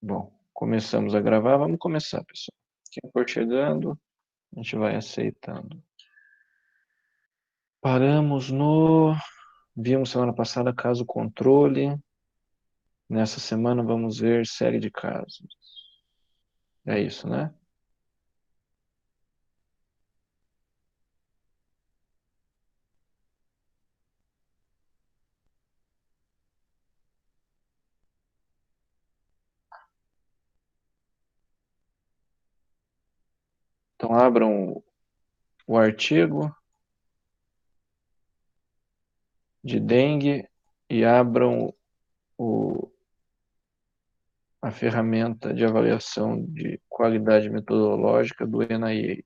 Bom, começamos a gravar, vamos começar, pessoal. Quem for chegando, a gente vai aceitando. Paramos no... Vimos semana passada caso controle. Nessa semana vamos ver série de casos. É isso, né? Então abram o artigo de dengue e abram a ferramenta de avaliação de qualidade metodológica do NIH.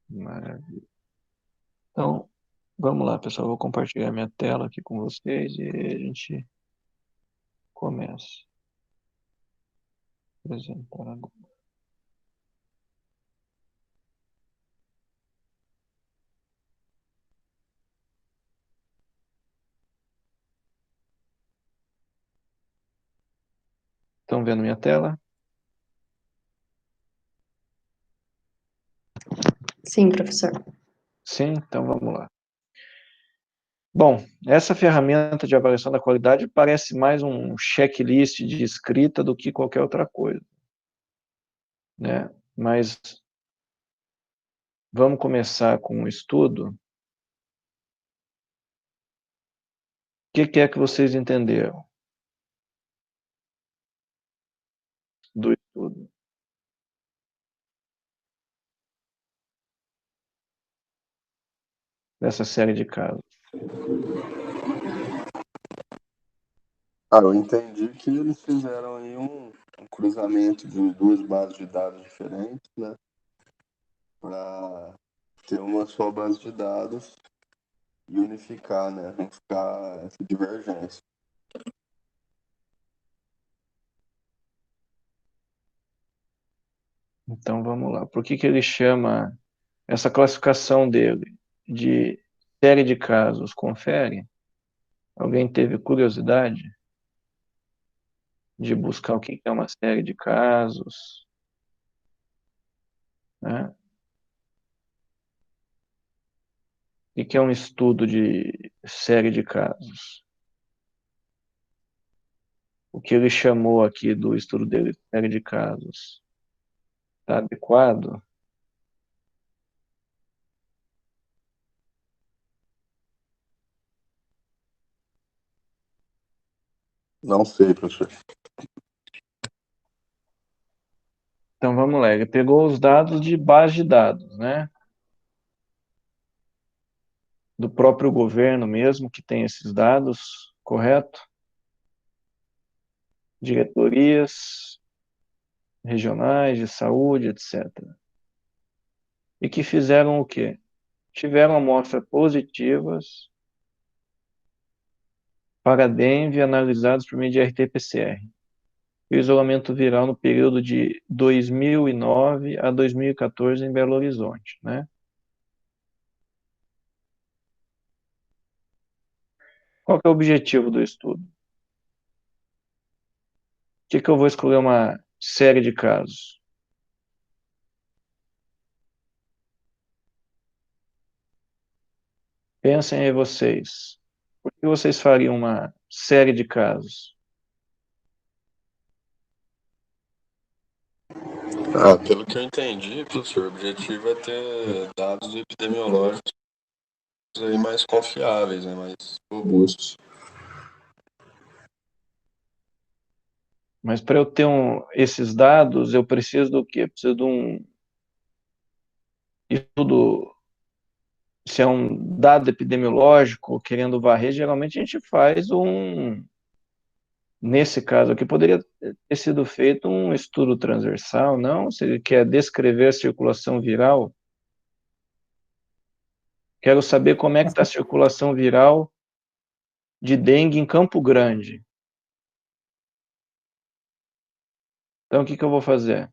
Maravilha. Então, vamos lá, pessoal. Vou compartilhar minha tela aqui com vocês e a gente começa. Apresentar agora. Estão vendo minha tela? Sim, professor. Sim? Então vamos lá. Bom, essa ferramenta de avaliação da qualidade parece mais um checklist de escrita do que qualquer outra coisa, né? Mas vamos começar com um estudo. O que é que vocês entenderam do estudo? Dessa série de casos? Eu entendi que eles fizeram aí um cruzamento de duas bases de dados diferentes, né? Para ter uma só base de dados e unificar, né? Não ficar essa divergência. Então vamos lá. Por que ele chama essa classificação dele de série de casos? Confere? Alguém teve curiosidade de buscar o que é uma série de casos, né? O que é um estudo de série de casos? O que ele chamou aqui do estudo dele de série de casos? Está adequado? Não sei, professor. Então vamos lá, ele pegou os dados de base de dados, né? Do próprio governo mesmo, que tem esses dados, correto? Diretorias regionais de saúde, etc. E que fizeram o quê? Tiveram amostras positivas para dengue analisados por meio de RT-PCR. E o isolamento viral no período de 2009 a 2014 em Belo Horizonte, né? Qual que é o objetivo do estudo? Por que eu vou escolher uma série de casos? Pensem aí vocês. Por que vocês fariam uma série de casos? Pelo que eu entendi, professor, o objetivo é ter dados epidemiológicos aí mais confiáveis, né? Mais robustos. Mas para eu ter esses dados, eu preciso do quê? Preciso de um estudo. Se é um dado epidemiológico, querendo varrer, geralmente a gente faz nesse caso aqui, poderia ter sido feito um estudo transversal, não? Se ele quer descrever a circulação viral, quero saber como é que está a circulação viral de dengue em Campo Grande. Então, o que que eu vou fazer?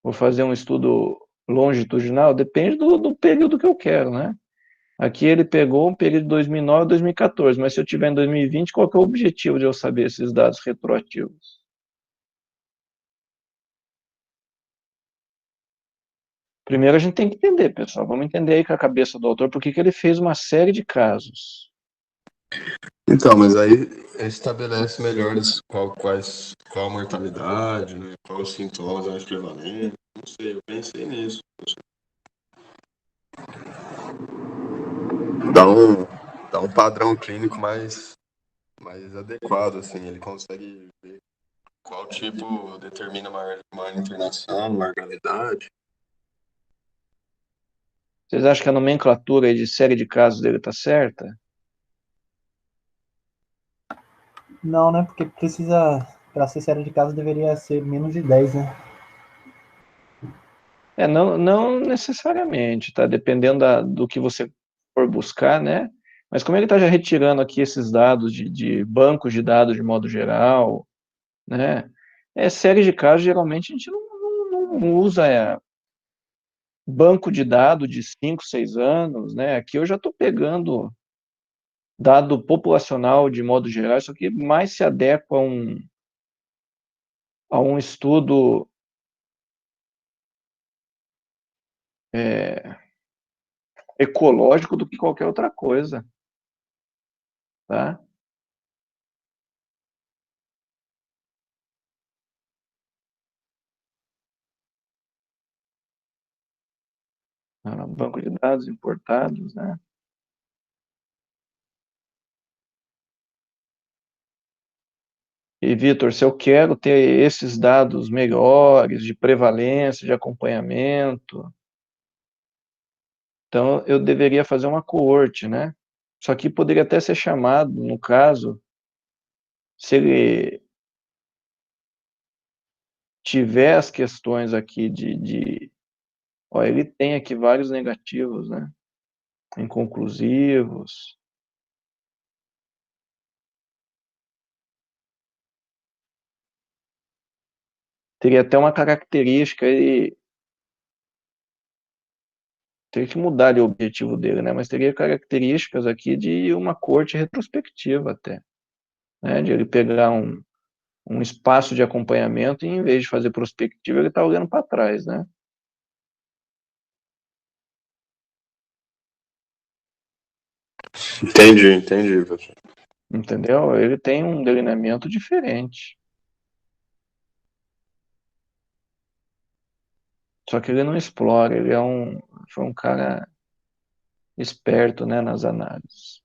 Vou fazer um estudo longitudinal? Depende do período que eu quero, né? Aqui ele pegou um período de 2009 a 2014, mas se eu tiver em 2020, qual que é o objetivo de eu saber esses dados retroativos? Primeiro a gente tem que entender, pessoal. Vamos entender aí com a cabeça do autor por que que ele fez uma série de casos. Então, mas aí estabelece melhor qual a mortalidade, né? Qual os sintomas mais prevalentes. Não sei, eu pensei nisso. Dá um, dá um padrão clínico mais adequado, assim. Ele consegue ver qual tipo determina maior internação, maior gravidade. Vocês acham que a nomenclatura aí de série de casos dele está certa? Não, né? Porque precisa, para ser série de casos, deveria ser menos de 10, né? Não necessariamente, tá? Dependendo do que você for buscar, né? Mas como ele está já retirando aqui esses dados de bancos de dados de modo geral, né? Série de casos, geralmente, a gente não usa banco de dados de 5, 6 anos, né? Aqui eu já estou pegando dado populacional de modo geral, isso aqui mais se adequa a um estudo ecológico do que qualquer outra coisa, tá? Banco de dados importados, né? E, Vitor, se eu quero ter esses dados melhores de prevalência, de acompanhamento, então eu deveria fazer uma coorte, né? Isso aqui poderia até ser chamado, no caso, se ele tiver as questões aqui ó, ele tem aqui vários negativos, né? Inconclusivos. Teria até uma característica, ele teria que mudar ali o objetivo dele, né? Mas teria características aqui de uma corte retrospectiva até, né? De ele pegar um espaço de acompanhamento e em vez de fazer prospectiva, ele está olhando para trás, né? Entendi, professor. Entendeu? Ele tem um delineamento diferente. Só que ele não explora, foi um cara esperto, né, nas análises.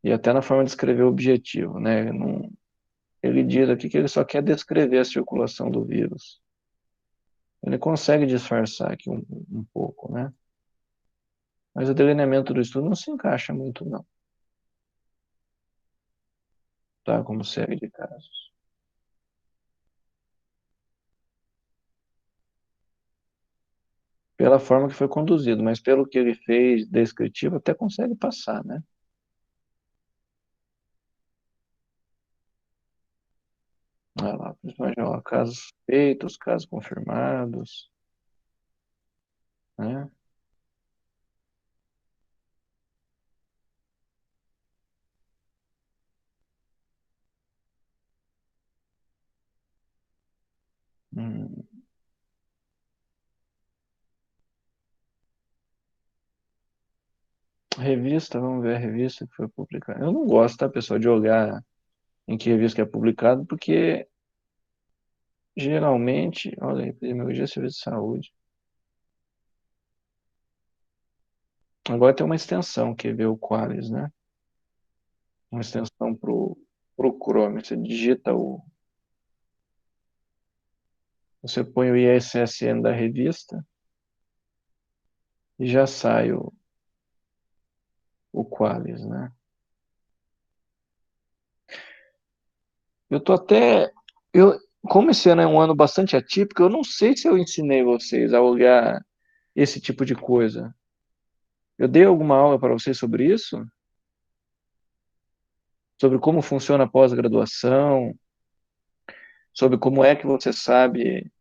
E até na forma de escrever o objetivo, né? Ele diz aqui que ele só quer descrever a circulação do vírus. Ele consegue disfarçar aqui um pouco, né? Mas o delineamento do estudo não se encaixa muito, não. Tá? Como série de casos. Pela forma que foi conduzido, mas pelo que ele fez descritivo, até consegue passar, né? Olha lá, principalmente, ó, casos suspeitos, casos confirmados, né? Hum. Revista, vamos ver a revista que foi publicada. Eu não gosto, tá, pessoal, de olhar em que revista que é publicado, porque geralmente, olha aí, Epidemiologia e Serviço de Saúde. Agora tem uma extensão que vê o Qualis, né? Uma extensão pro Chrome. Você põe o ISSN da revista e já sai o Qualis, né? Eu tô até, como esse ano é um ano bastante atípico, eu não sei se eu ensinei vocês a olhar esse tipo de coisa. Eu dei alguma aula para vocês sobre isso? Sobre como funciona a pós-graduação, sobre como é que você sabe,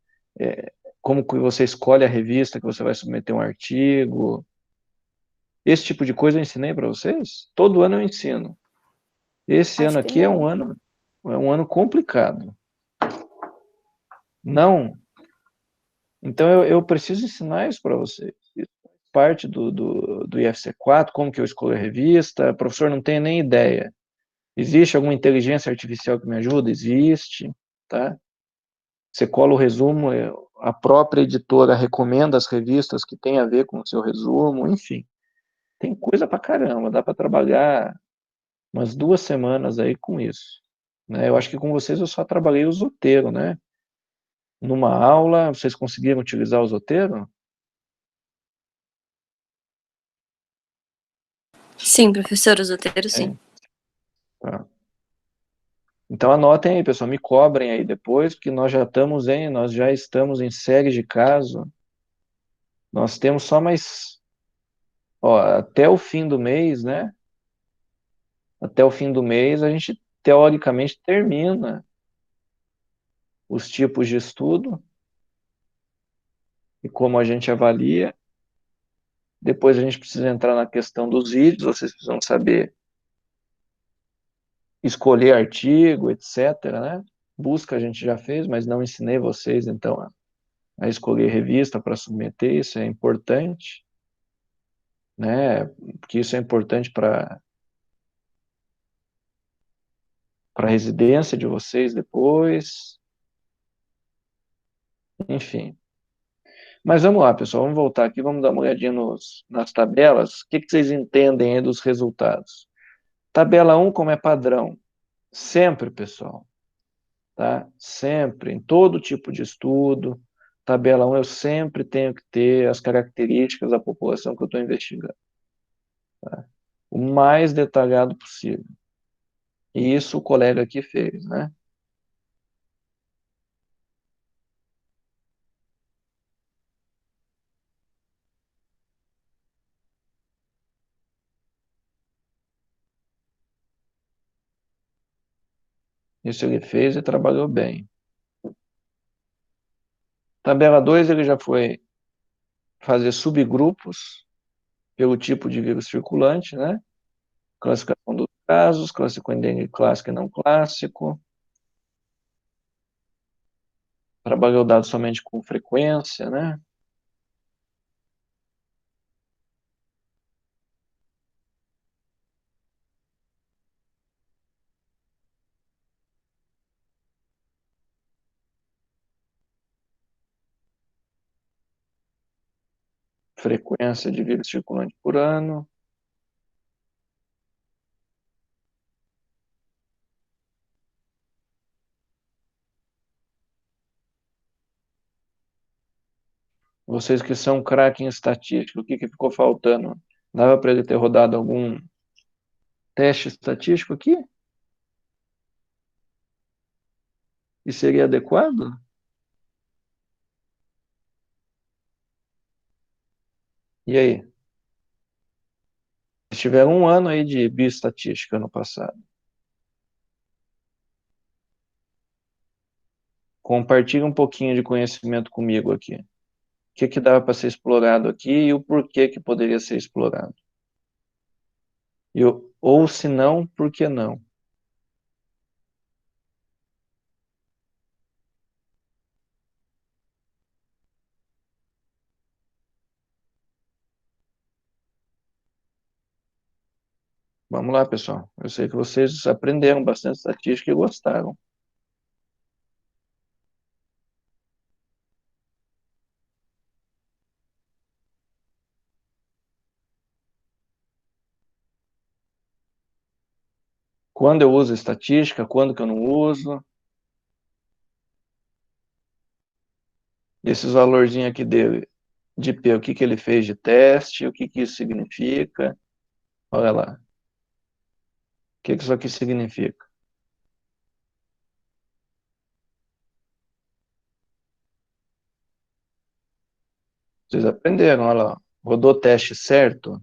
como que você escolhe a revista que você vai submeter um artigo. Esse tipo de coisa eu ensinei para vocês? Todo ano eu ensino. Esse ano Acho que aqui não. é um ano complicado. Não. Então eu preciso ensinar isso para vocês. Isso faz parte do IFC4, como que eu escolho a revista. O professor não tem nem ideia. Existe alguma inteligência artificial que me ajuda? Existe, tá? Você cola o resumo, a própria editora recomenda as revistas que têm a ver com o seu resumo, enfim. Tem coisa pra caramba, dá para trabalhar umas 2 semanas aí com isso. Né? Eu acho que com vocês eu só trabalhei o Zotero, né? Numa aula, vocês conseguiram utilizar o Zotero? Sim, professor, os roteiros, sim. Tá. Então anotem aí, pessoal, me cobrem aí depois, porque nós já estamos em série de caso. Nós temos só mais, ó, até o fim do mês, né? Até o fim do mês a gente teoricamente termina os tipos de estudo e como a gente avalia. Depois a gente precisa entrar na questão dos vídeos, vocês precisam saber escolher artigo, etc, né? Busca a gente já fez, mas não ensinei vocês, então, a escolher revista para submeter, isso é importante, né? Porque isso é importante para a residência de vocês depois, enfim. Mas vamos lá, pessoal, vamos voltar aqui, vamos dar uma olhadinha nas tabelas. O que vocês entendem aí dos resultados? Tabela 1, como é padrão? Sempre, pessoal, tá? Sempre, em todo tipo de estudo, tabela 1 eu sempre tenho que ter as características da população que eu estou investigando, tá? O mais detalhado possível. E isso o colega aqui fez, né? Isso ele fez e trabalhou bem. Tabela 2 ele já foi fazer subgrupos pelo tipo de vírus circulante, né? Classificação dos casos, classificou em dengue clássico e não clássico, trabalhou dados somente com frequência, né? Frequência de vírus circulante por ano. Vocês que são craque em estatística, o que ficou faltando? Dava para ele ter rodado algum teste estatístico aqui? E seria adequado? E aí? Eles tiveram um ano aí de bioestatística no passado. Compartilhe um pouquinho de conhecimento comigo aqui. O que dava para ser explorado aqui e o porquê que poderia ser explorado. Ou se não, por que não? Vamos lá, pessoal. Eu sei que vocês aprenderam bastante estatística e gostaram. Quando eu uso estatística, quando que eu não uso. Esses valorzinhos aqui dele, de P, o que ele fez de teste, o que isso significa. Olha lá. O que isso aqui significa? Vocês aprenderam, olha lá. Rodou o teste certo?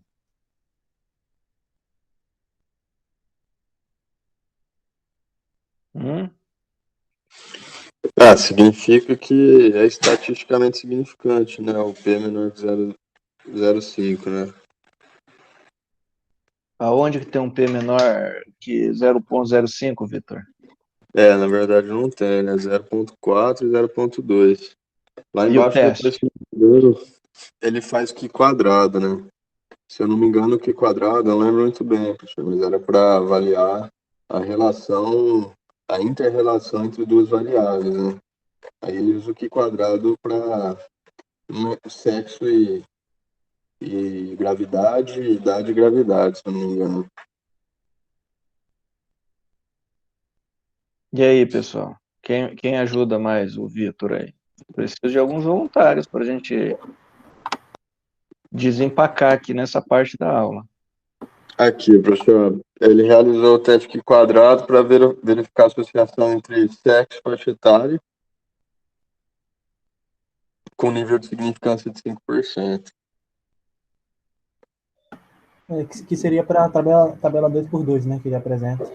Hum? Ah, significa que é estatisticamente significante, né? O P menor que 0,05, né? Aonde que tem um P menor que 0,05, Vitor? Na verdade não tem, né? 0,4 e 0,2. Lá E o embaixo, depois, teste? se não me engano, ele faz Q quadrado, né? Se eu não me engano, o Q quadrado, eu não lembro muito bem, mas era para avaliar a relação, a inter-relação entre duas variáveis, né? Aí ele usa o Q quadrado para sexo e gravidade, idade e gravidade, se eu não me engano. E aí, pessoal? Quem ajuda mais o Vitor aí? Preciso de alguns voluntários para a gente desempacar aqui nessa parte da aula. Aqui, professor, ele realizou o teste Q quadrado para verificar a associação entre sexo e faixa etária com nível de significância de 5%. Que seria para a tabela 2x2, né? Que ele apresenta.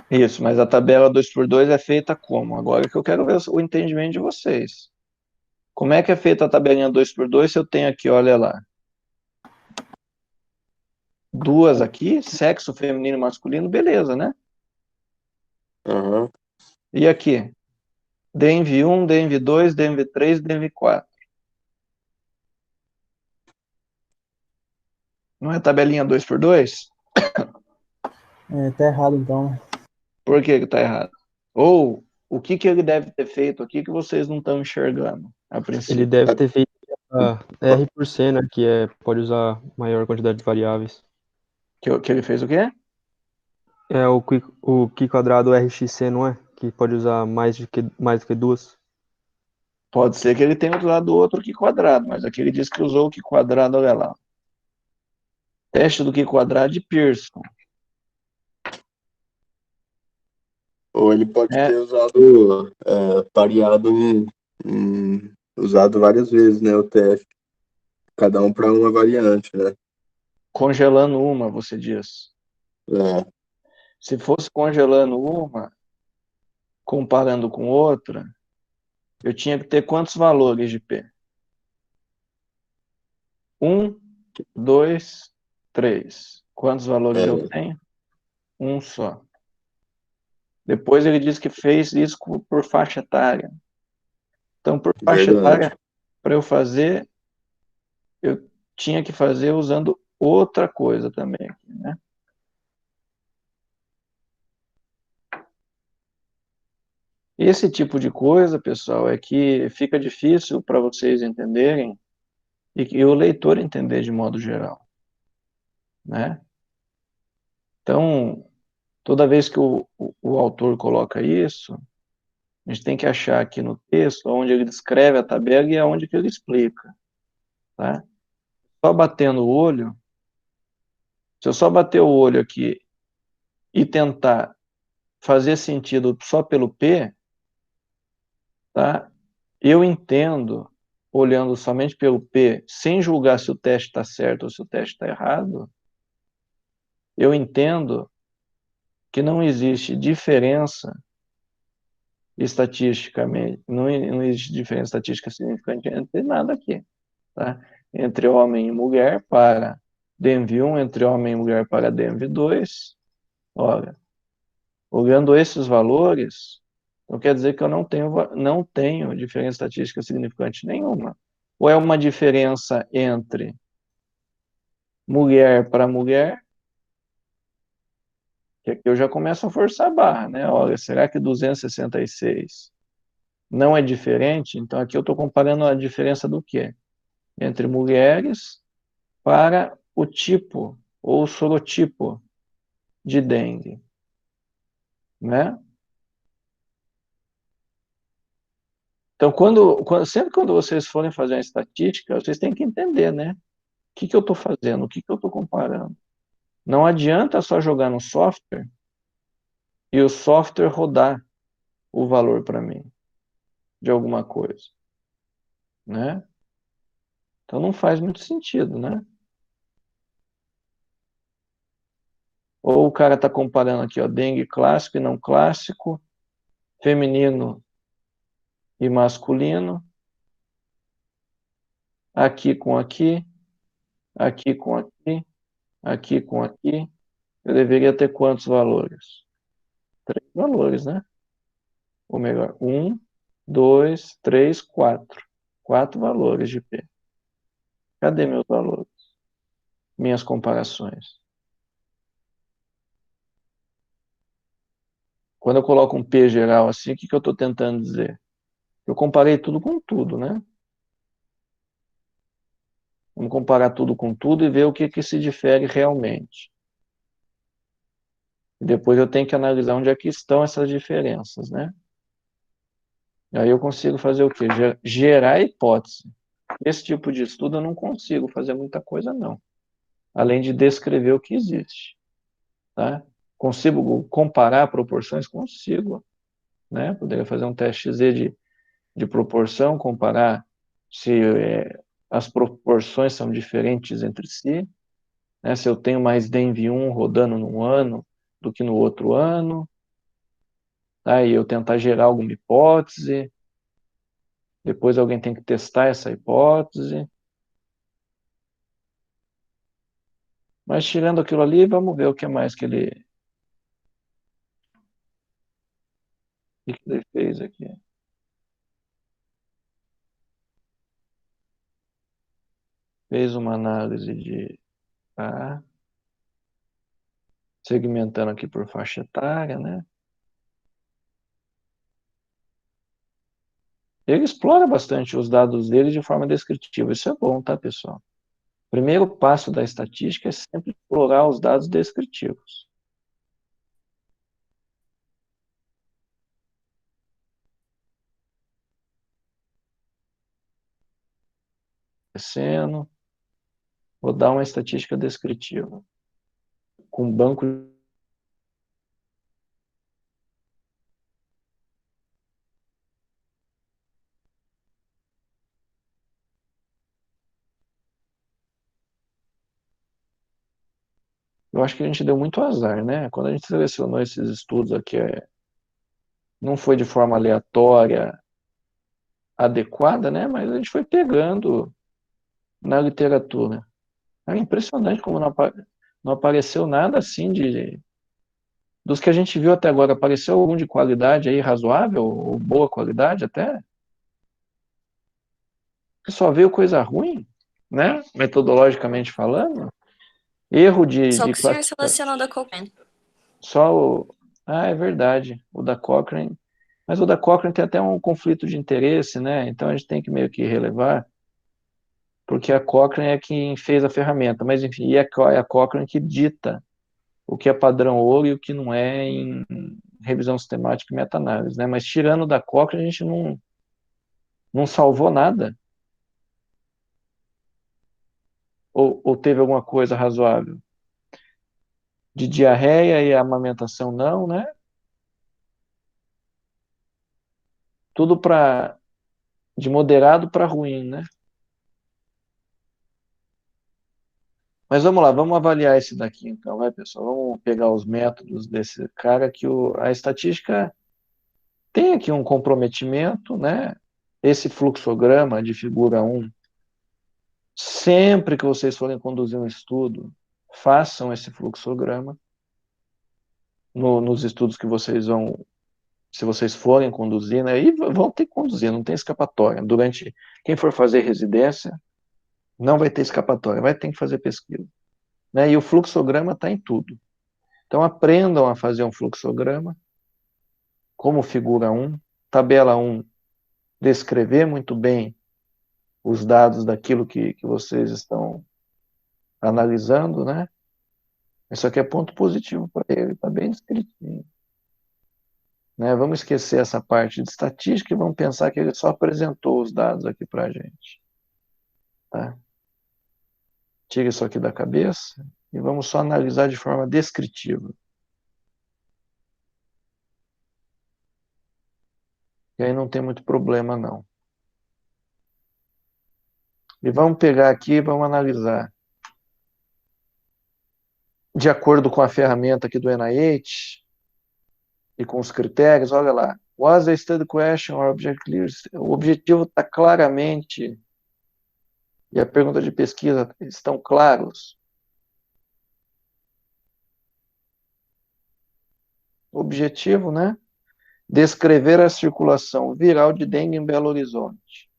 Isso, mas a tabela 2x2 é feita como? Agora que eu quero ver o entendimento de vocês. Como é que é feita a tabelinha 2x2 se eu tenho aqui, olha lá, duas aqui, sexo feminino e masculino, beleza, né? Uhum. E aqui, DENV1, DENV2, DENV3, DENV4. Não é tabelinha 2x2? Tá errado, então. Por que tá errado? Ou o que ele deve ter feito aqui que vocês não estão enxergando a Ele princípio? deve ter feito a R por C, né? Que pode usar maior quantidade de variáveis. Que ele fez o quê? É o Qi quadrado RxC, não é? Que pode usar mais do que duas. Pode ser que ele tenha usado outro que quadrado, mas aqui ele diz que usou o que quadrado, olha lá. Teste do que quadrado de Pearson. Ou ele pode É, ter usado, pareado usado várias vezes, né, o teste, cada um para uma variante, né? congelando uma, você diz. É, Se fosse congelando uma, comparando com outra, eu tinha que ter quantos valores de P? 1, 2, 3. Quantos valores eu é tenho? Um só. Depois ele diz que fez isso por faixa etária. Então, por faixa verdade. etária, para eu fazer, eu tinha que fazer usando outra coisa também, né? Esse tipo de coisa, pessoal, é que fica difícil para vocês entenderem e o leitor entender de modo geral, né? Então, toda vez que o autor coloca isso, a gente tem que achar aqui no texto onde ele descreve a tabela e aonde que ele explica, tá? Só batendo o olho, se eu só bater o olho aqui e tentar fazer sentido só pelo P, tá? Eu entendo, olhando somente pelo P, sem julgar se o teste está certo ou se o teste está errado, eu entendo que não existe diferença estatisticamente, não existe diferença estatística significante entre nada aqui, tá? Entre homem e mulher para DENV1, entre homem e mulher para DENV2, olha, olhando esses valores, não quer dizer que eu não tenho diferença estatística significante nenhuma. Ou é uma diferença entre mulher para mulher, que aqui eu já começo a forçar a barra, né? Olha, será que 266 não é diferente? Então aqui eu estou comparando a diferença do quê? Entre mulheres para o tipo ou sorotipo de dengue, né? Então, sempre quando vocês forem fazer uma estatística, vocês têm que entender, né? O que eu estou fazendo? O que eu estou comparando? Não adianta só jogar no software e o software rodar o valor para mim de alguma coisa, né? Então não faz muito sentido, né? Ou o cara está comparando aqui, ó, dengue clássico e não clássico, feminino e masculino, aqui com aqui, aqui com aqui, aqui com aqui. Eu deveria ter quantos valores? 3 valores, né? Ou melhor, 1, 2, 3, 4. 4 valores de P. Cadê meus valores? Minhas comparações. Quando eu coloco um P geral assim, o que eu estou tentando dizer? Eu comparei tudo com tudo, né? Vamos comparar tudo com tudo e ver o que se difere realmente. E depois eu tenho que analisar onde é que estão essas diferenças, né? E aí eu consigo fazer o quê? Gerar hipótese. Esse tipo de estudo eu não consigo fazer muita coisa, não. Além de descrever o que existe. Tá? Consigo comparar proporções? Consigo. Né? Poderia fazer um teste Z de proporção, comparar se as proporções são diferentes entre si, né? Se eu tenho mais DENV1 rodando num ano do que no outro ano, tá? E eu tentar gerar alguma hipótese, depois alguém tem que testar essa hipótese. Mas tirando aquilo ali, vamos ver o que mais que ele fez aqui. Fez uma análise de segmentando aqui por faixa etária, né? Ele explora bastante os dados dele de forma descritiva. Isso é bom, tá, pessoal? O primeiro passo da estatística é sempre explorar os dados descritivos. Descendo, vou dar uma estatística descritiva. Com banco. Eu acho que a gente deu muito azar, né? Quando a gente selecionou esses estudos aqui, não foi de forma aleatória, adequada, né? Mas a gente foi pegando na literatura. É impressionante como não apareceu nada assim dos que a gente viu até agora. Apareceu algum de qualidade aí razoável, ou boa qualidade até? Que só veio coisa ruim, né? Metodologicamente falando. Erro Só de que o senhor classificação. selecionou da Cochrane. Só o... Ah, é verdade. O da Cochrane. Mas o da Cochrane tem até um conflito de interesse, né? Então a gente tem que meio que relevar, porque a Cochrane é quem fez a ferramenta. Mas enfim, é a Cochrane que dita o que é padrão ouro e o que não é em revisão sistemática e meta-análise, né? Mas tirando da Cochrane, a gente não salvou nada. Ou teve alguma coisa razoável? De diarreia e amamentação não, né? Tudo de moderado para ruim, né? Mas vamos lá, vamos avaliar esse daqui então, vai pessoal? Vamos pegar os métodos desse cara que a estatística tem aqui um comprometimento, né? Esse fluxograma de figura 1, sempre que vocês forem conduzir um estudo, façam esse fluxograma nos estudos que vocês vão, se vocês forem conduzir, né? E vão ter que conduzir, não tem escapatória. Quem for fazer residência, não vai ter escapatória, vai ter que fazer pesquisa. Né? E o fluxograma está em tudo. Então aprendam a fazer um fluxograma, como figura 1, tabela 1, descrever muito bem os dados daquilo que vocês estão analisando, né? Isso aqui é ponto positivo para ele, está bem descritinho. Né? Vamos esquecer essa parte de estatística e vamos pensar que ele só apresentou os dados aqui para a gente. Tá? Tira isso aqui da cabeça e vamos só analisar de forma descritiva. E aí não tem muito problema, não. E vamos pegar aqui e vamos analisar. De acordo com a ferramenta aqui do NIH e com os critérios, olha lá, Was a study question or object clear? O objetivo está claramente, e a pergunta de pesquisa estão claros? Objetivo, né? Descrever a circulação viral de dengue em Belo Horizonte.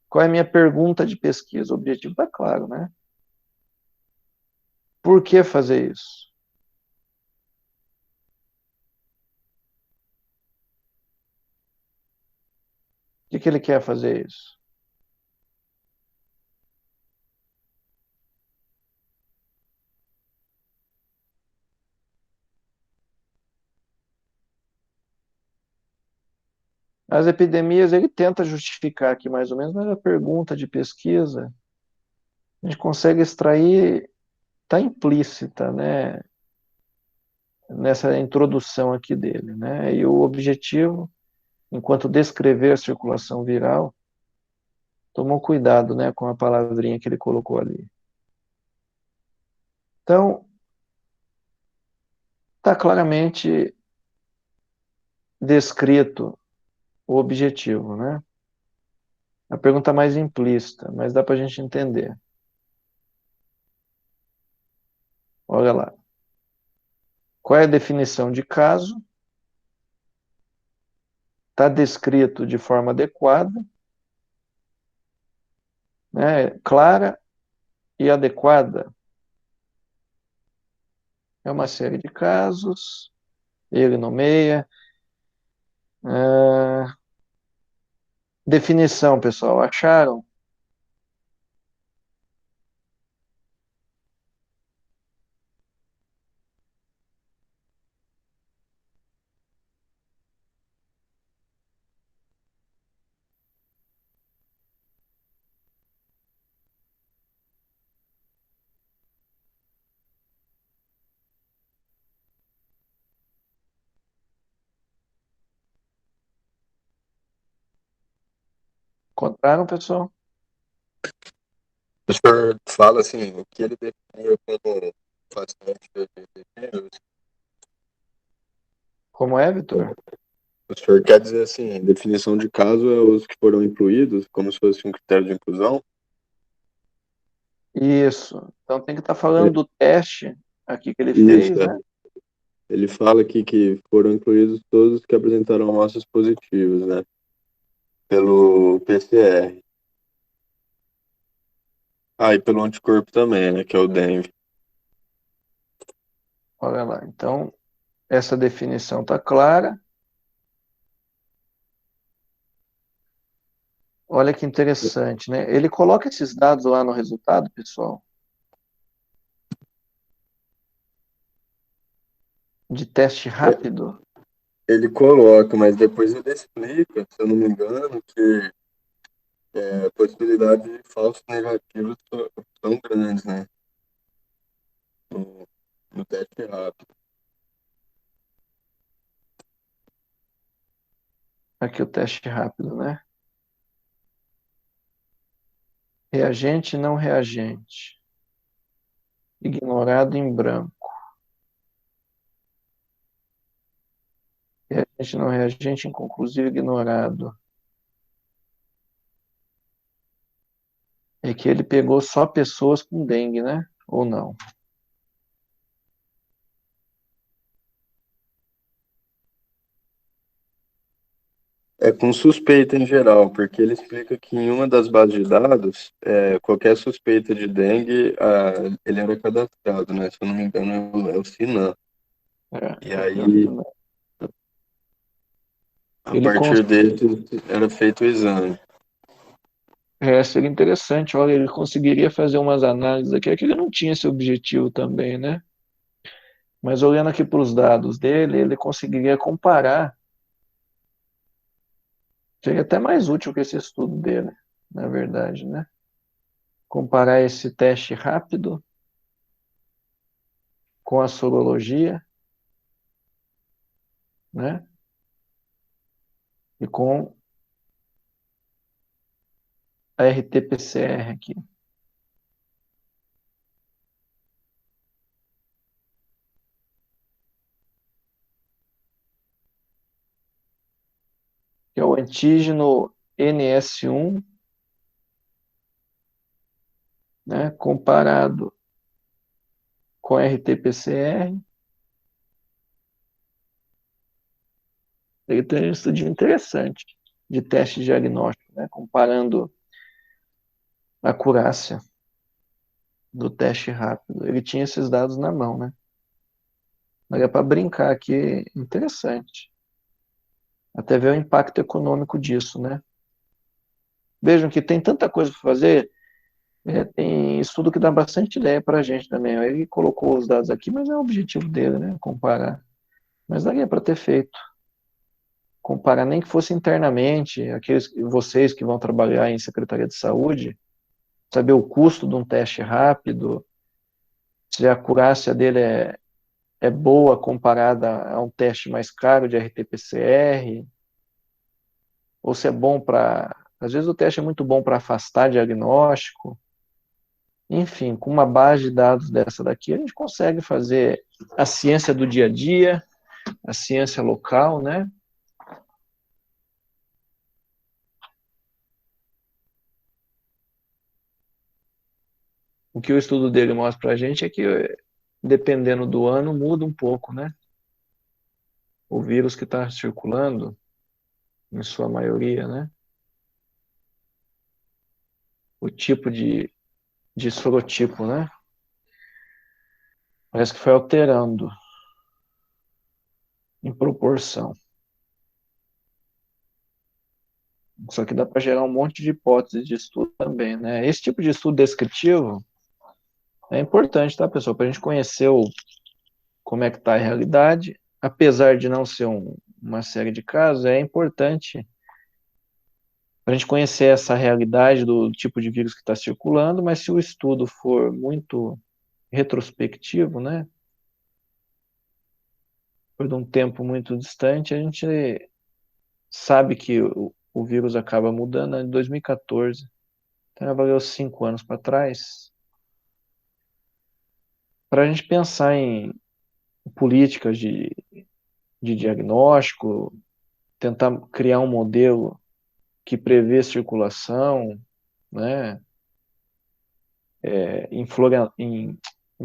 Qual é a minha pergunta de pesquisa? O objetivo está claro, né? Por que fazer isso? Por que ele quer fazer isso? As epidemias, ele tenta justificar aqui mais ou menos, mas a pergunta de pesquisa, a gente consegue extrair, está implícita, né? Nessa introdução aqui dele, né? E o objetivo, enquanto descrever a circulação viral, tomou cuidado, né, com a palavrinha que ele colocou ali. Então, está claramente descrito o objetivo, né? A pergunta mais implícita, mas dá para a gente entender. Olha lá. Qual é a definição de caso? Está descrito de forma adequada, né? Clara e adequada. É uma série de casos, ele nomeia. Definição, pessoal, acharam? Encontraram, pessoal? O senhor fala assim, o que ele definiu como paciente de vírus, Como é, Vitor? o senhor quer dizer assim, definição de caso é os que foram incluídos, como se fosse um critério de inclusão? Isso. Então tem que estar falando do teste aqui que ele Isso, fez, é. né? Ele fala aqui que foram incluídos todos que apresentaram amostras positivas, né? Pelo PCR. Ah, e pelo anticorpo também, né? Que é o dengue. Olha lá. Então, essa definição está clara. Olha que interessante, né? Ele coloca esses dados lá no resultado, pessoal, de teste rápido. Ele coloca, mas depois ele explica, se eu não me engano, que a possibilidade de falsos negativos são grandes, né? No, no teste rápido. Aqui o teste rápido, né? Reagente, não reagente. Ignorado em branco. Reagente, não reagente, inconclusivo, ignorado. É que ele pegou só pessoas com dengue, né? Ou não? É com suspeita em geral, porque ele explica que em uma das bases de dados, qualquer suspeita de dengue, ele era cadastrado, né? Se eu não me engano, é o Sinan. E Aqui, aí, ó. a Ele partir dele, era feito o exame. seria interessante, olha, ele conseguiria fazer umas análises aqui, é que ele não tinha esse objetivo também, né? Mas olhando aqui para os dados dele, ele conseguiria comparar, seria até mais útil que esse estudo dele, na verdade, né? Comparar esse teste rápido com a sorologia, né? E com a RT-PCR aqui. que é o antígeno NS1, né, comparado com RT-PCR. Ele tem um estudinho interessante de teste diagnóstico, né, comparando a acurácia do teste rápido. Ele tinha esses dados na mão, né? Mas é para brincar aqui, interessante. Até ver o impacto econômico disso, né? Vejam que tem tanta coisa para fazer, tem estudo que dá bastante ideia para a gente também. Ele colocou os dados aqui, mas é o objetivo dele, né? Comparar. Mas daria para ter feito. Comparar nem que fosse internamente, vocês que vão trabalhar em Secretaria de Saúde, saber o custo de um teste rápido, se a acurácia dele é boa comparada a um teste mais caro de RT-PCR, ou se é bom para... Às vezes o teste é muito bom para afastar diagnóstico. Enfim, com uma base de dados dessa daqui, a gente consegue fazer a ciência do dia a dia, a ciência local, né? O que o estudo dele mostra para a gente é que, dependendo do ano, muda um pouco, né? O vírus que está circulando, em sua maioria, né? O tipo de sorotipo, né? Parece que foi alterando em proporção. Só que dá para gerar um monte de hipóteses de estudo também, né? Esse tipo de estudo descritivo é importante, tá, pessoal? Para a gente conhecer como é que está a realidade, apesar de não ser uma série de casos, é importante para a gente conhecer essa realidade do tipo de vírus que está circulando, mas se o estudo for muito retrospectivo, né? Por um tempo muito distante, a gente sabe que o vírus acaba mudando, né? Em 2014. Então, valeu 5 anos para trás. Para a gente pensar em políticas de diagnóstico, tentar criar um modelo que prevê circulação, né? Em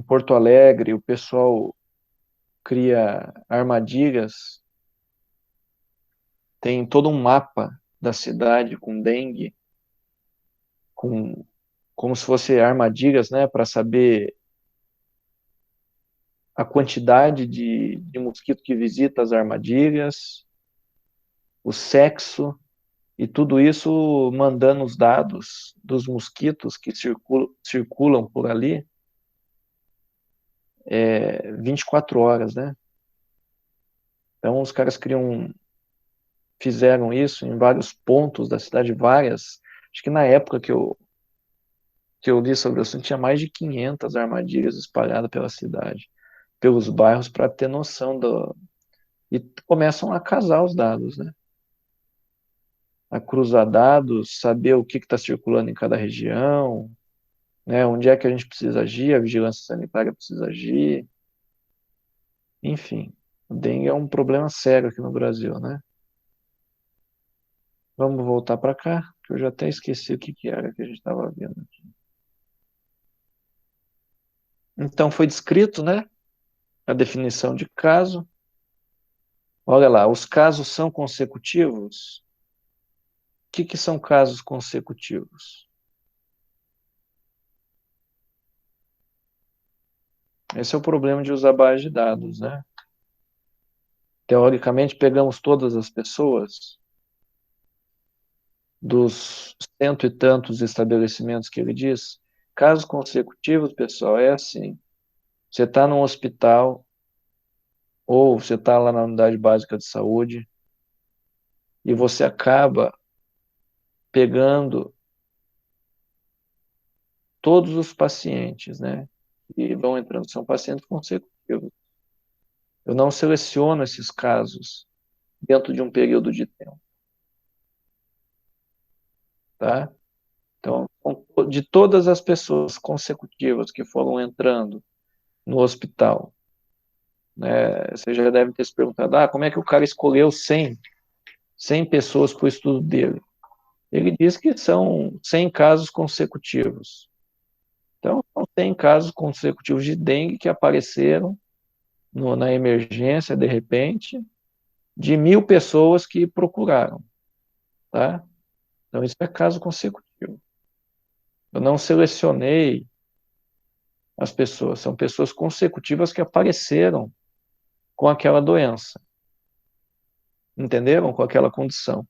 Porto Alegre, o pessoal cria armadilhas, tem todo um mapa da cidade com dengue, como se fosse armadilhas, né, para saber a quantidade de mosquito que visita as armadilhas, o sexo, e tudo isso mandando os dados dos mosquitos que circulam por ali 24 horas, né? Então os caras fizeram isso em vários pontos da cidade, várias. Acho que na época que eu li sobre o assunto, tinha mais de 500 armadilhas espalhadas pela cidade, pelos bairros, para ter noção E começam a casar os dados, né? A cruzar dados, saber o que está circulando em cada região, né? Onde é que a gente precisa agir, a vigilância sanitária precisa agir. Enfim, o dengue é um problema sério aqui no Brasil, né? Vamos voltar para cá, que eu já até esqueci o que era que a gente estava vendo aqui. Então, foi descrito, né? A definição de caso. Olha lá, os casos são consecutivos? O que são casos consecutivos? Esse é o problema de usar base de dados, né? Teoricamente, pegamos todas as pessoas dos cento e tantos estabelecimentos que ele diz. Casos consecutivos, pessoal, é assim. Você está num hospital ou você está lá na unidade básica de saúde e você acaba pegando todos os pacientes, né? E vão entrando, são pacientes consecutivos. Eu não seleciono esses casos dentro de um período de tempo, tá? Então, de todas as pessoas consecutivas que foram entrando no hospital, né, você já deve ter se perguntado, como é que o cara escolheu 100 100 pessoas para o estudo dele. Ele diz que são 100 casos consecutivos. Então, são 100 casos consecutivos de dengue que apareceram na emergência, de repente, de 1.000 pessoas que procuraram, tá? Então, isso é caso consecutivo. Eu não selecionei as pessoas, são pessoas consecutivas que apareceram com aquela doença. Entenderam? Com aquela condição.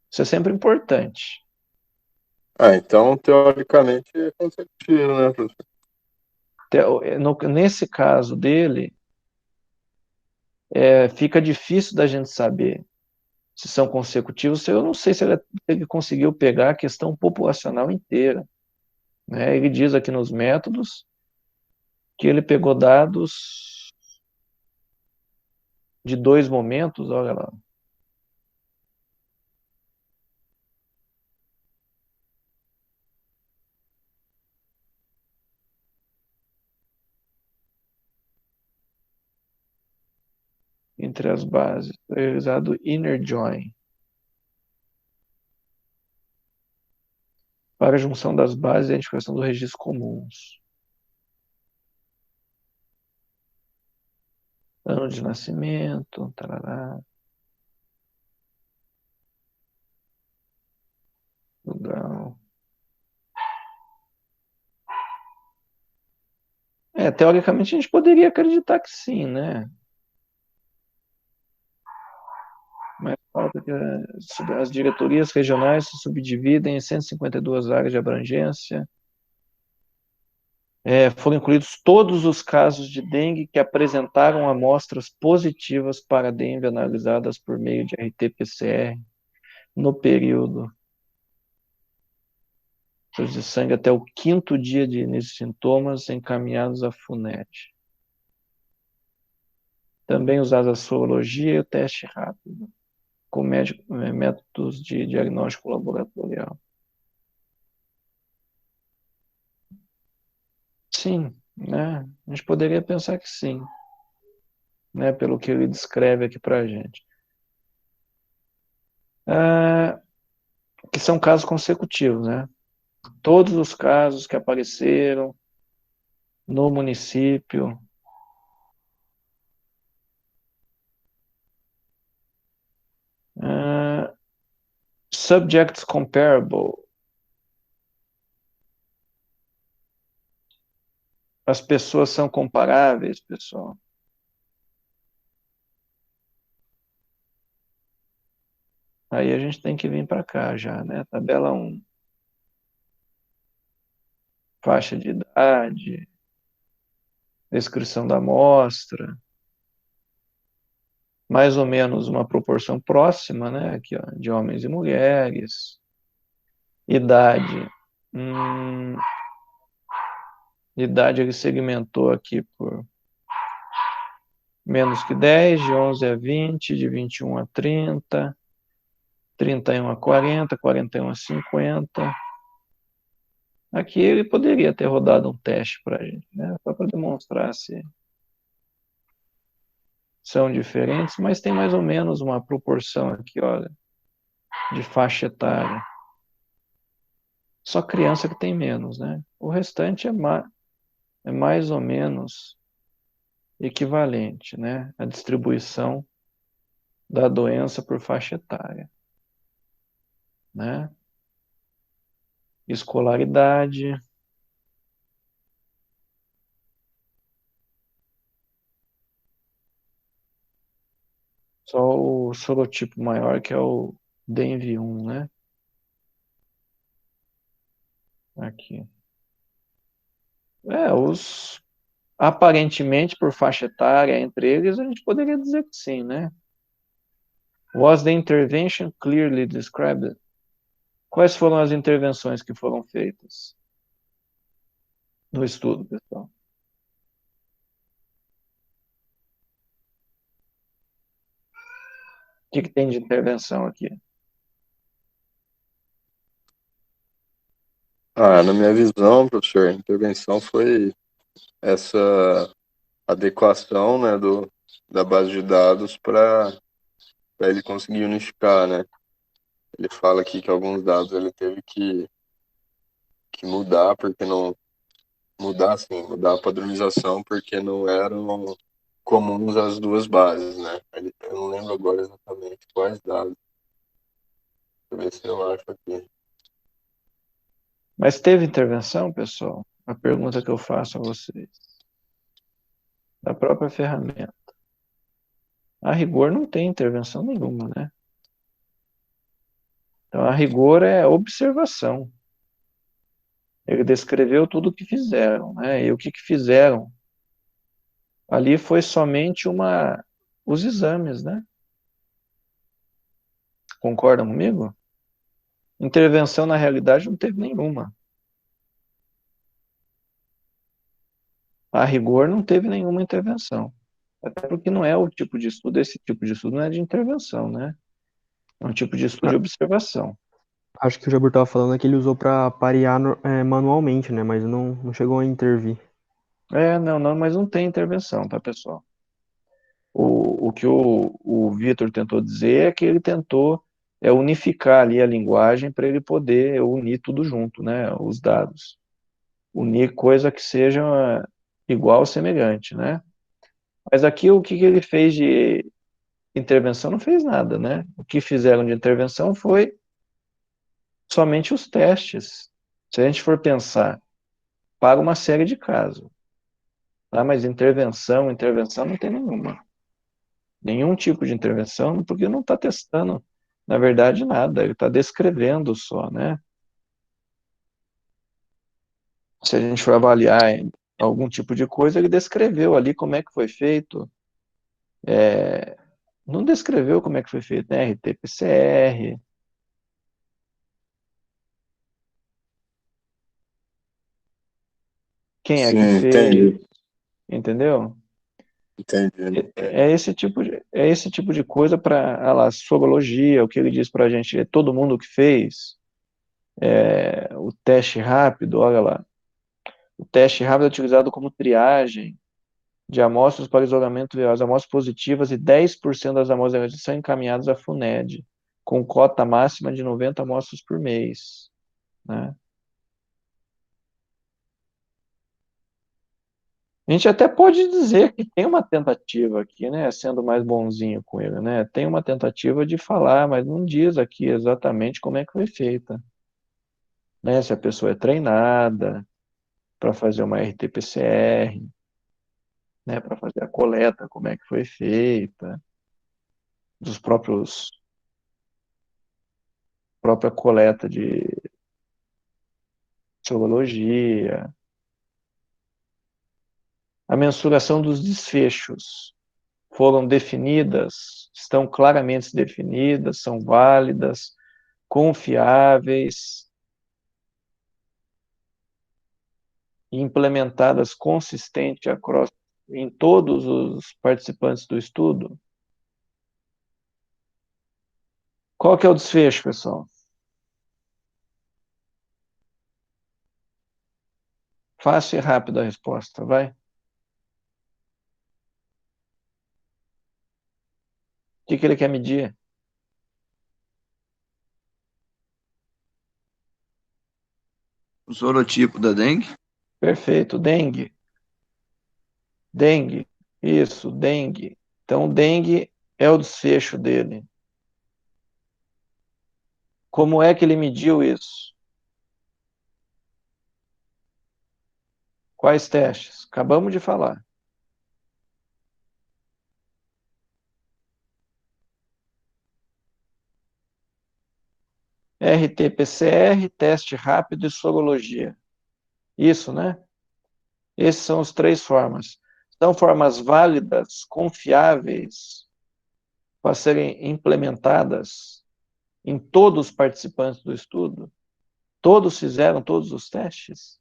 Isso é sempre importante. Então, teoricamente, é consecutivo, né, professor? Nesse caso dele, fica difícil da gente saber se são consecutivos. Eu não sei se ele conseguiu pegar a questão populacional inteira, né? Ele diz aqui nos métodos que ele pegou dados de 2 momentos, olha lá. Entre as bases, realizado inner join. Para a junção das bases e a identificação dos registros comuns. Ano de nascimento, tarará. Legal. Teoricamente a gente poderia acreditar que sim, né? Mas falta que as diretorias regionais se subdividem em 152 áreas de abrangência. Foram incluídos todos os casos de dengue que apresentaram amostras positivas para dengue analisadas por meio de RT-PCR no período de sangue até o 5º dia de início de sintomas encaminhados à FUNED. Também usadas a sorologia e o teste rápido, com métodos de diagnóstico laboratorial. Sim, né? A gente poderia pensar que sim, né? Pelo que ele descreve aqui para a gente. Que são casos consecutivos, né? Todos os casos que apareceram no município. Subjects comparable. As pessoas são comparáveis, pessoal. Aí a gente tem que vir para cá já, né? Tabela 1. Faixa de idade, descrição da amostra, mais ou menos uma proporção próxima, né? Aqui, ó, de homens e mulheres. Idade. Idade ele segmentou aqui por menos que 10, de 11 a 20, de 21 a 30, 31 a 40, 41 a 50. Aqui ele poderia ter rodado um teste para a gente, né? Só para demonstrar se são diferentes, mas tem mais ou menos uma proporção aqui, olha, de faixa etária. Só criança que tem menos, né? O restante é mais ou menos equivalente, né? A distribuição da doença por faixa etária, né? Escolaridade. Só o sorotipo maior, que é o DENV1, né? Aqui. Aparentemente, por faixa etária, entre eles, a gente poderia dizer que sim, né? Was the intervention clearly described? Quais foram as intervenções que foram feitas no estudo, pessoal? O que tem de intervenção aqui? Na minha visão, professor, a intervenção foi essa adequação, né, da base de dados para ele conseguir unificar, né? Ele fala aqui que alguns dados ele teve que mudar, porque não. Mudar, assim, mudar a padronização, porque não eram comuns as duas bases, né? Eu não lembro agora exatamente quais dados. Deixa eu ver se eu acho aqui. Mas teve intervenção, pessoal? A pergunta que eu faço a vocês. Da própria ferramenta. A rigor não tem intervenção nenhuma, né? Então, a rigor é observação. Ele descreveu tudo o que fizeram, né? E o que fizeram? Ali foi somente os exames, né? Concordam comigo? Intervenção na realidade não teve nenhuma. A rigor não teve nenhuma intervenção. Até porque não é o tipo de estudo, esse tipo de estudo não é de intervenção, né? É um tipo de estudo de observação. Acho que o Jabur tava falando que ele usou pra parear manualmente, né? Mas não chegou a intervir. Não, mas não tem intervenção, tá, pessoal? O que o Vitor tentou dizer é que ele tentou unificar ali a linguagem para ele poder unir tudo junto, né? Os dados. Unir coisa que seja igual ou semelhante, né? Mas aqui o que ele fez de intervenção não fez nada, né? O que fizeram de intervenção foi somente os testes. Se a gente for pensar para uma série de casos, tá? Mas intervenção não tem nenhuma. Nenhum tipo de intervenção, porque não está testando, na verdade, nada, ele está descrevendo só, né? Se a gente for avaliar algum tipo de coisa, ele descreveu ali como é que foi feito, não descreveu como é que foi feito, né? RT-PCR. Quem é que Sim, fez, entendi. entendeu? Entendi. É esse tipo de coisa para a sorologia, o que ele diz para a gente, é todo mundo que fez o teste rápido, olha lá. O teste rápido é utilizado como triagem de amostras para isolamento viral. As amostras positivas e 10% das amostras negativas são encaminhadas à FUNED, com cota máxima de 90 amostras por mês, né? A gente até pode dizer que tem uma tentativa aqui, né, sendo mais bonzinho com ele, né? Tem uma tentativa de falar, mas não diz aqui exatamente como é que foi feita, né? Se a pessoa é treinada para fazer uma RT-PCR, né, para fazer a coleta, como é que foi feita, dos própria coleta de sorologia, a mensuração dos desfechos foram definidas, estão claramente definidas, são válidas, confiáveis e implementadas consistente em todos os participantes do estudo. Qual que é o desfecho, pessoal? Fácil e rápido a resposta, vai. O que ele quer medir? O sorotipo da dengue? Perfeito, dengue. Dengue, isso, dengue. Então, dengue é o desfecho dele. Como é que ele mediu isso? Quais testes? Acabamos de falar. RT-PCR, teste rápido e sorologia. Isso, né? Esses são as três formas. São formas válidas, confiáveis, para serem implementadas em todos os participantes do estudo. Todos fizeram todos os testes.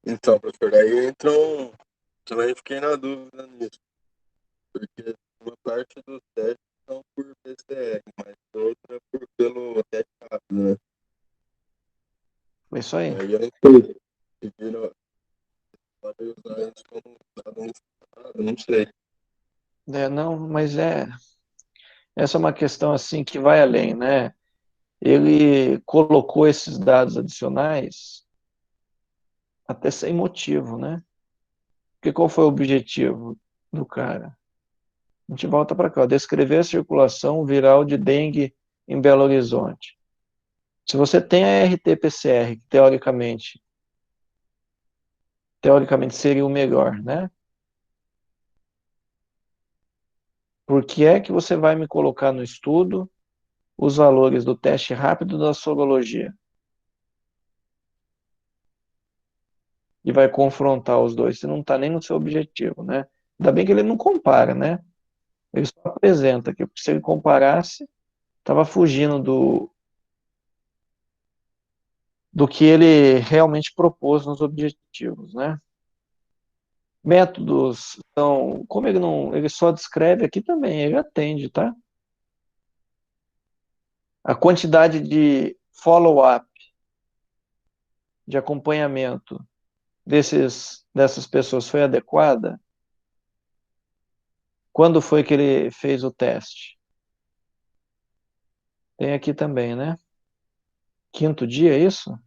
Então, professor, aí então, também fiquei na dúvida nisso, porque uma parte dos testes são por PCR, mas outra pelo teste rápido, né? Foi isso aí. Aí eu não sei se pode usar isso como dado unificado, não sei. Não, mas essa é uma questão assim que vai além, né? Ele colocou esses dados adicionais até sem motivo, né? Porque qual foi o objetivo do cara? A gente volta para cá, descrever a circulação viral de dengue em Belo Horizonte. Se você tem a RT-PCR, que teoricamente seria o melhor, né? Por que é que você vai me colocar no estudo os valores do teste rápido da sorologia? E vai confrontar os dois, se não está nem no seu objetivo, né? Ainda bem que ele não compara, né? Ele só apresenta aqui, porque se ele comparasse, estava fugindo do que ele realmente propôs nos objetivos, né? Métodos são, como ele não, ele só descreve aqui também, ele atende, tá? A quantidade de follow-up, de acompanhamento dessas pessoas foi adequada? Quando foi que ele fez o teste? Tem aqui também, né? Quinto dia, é isso?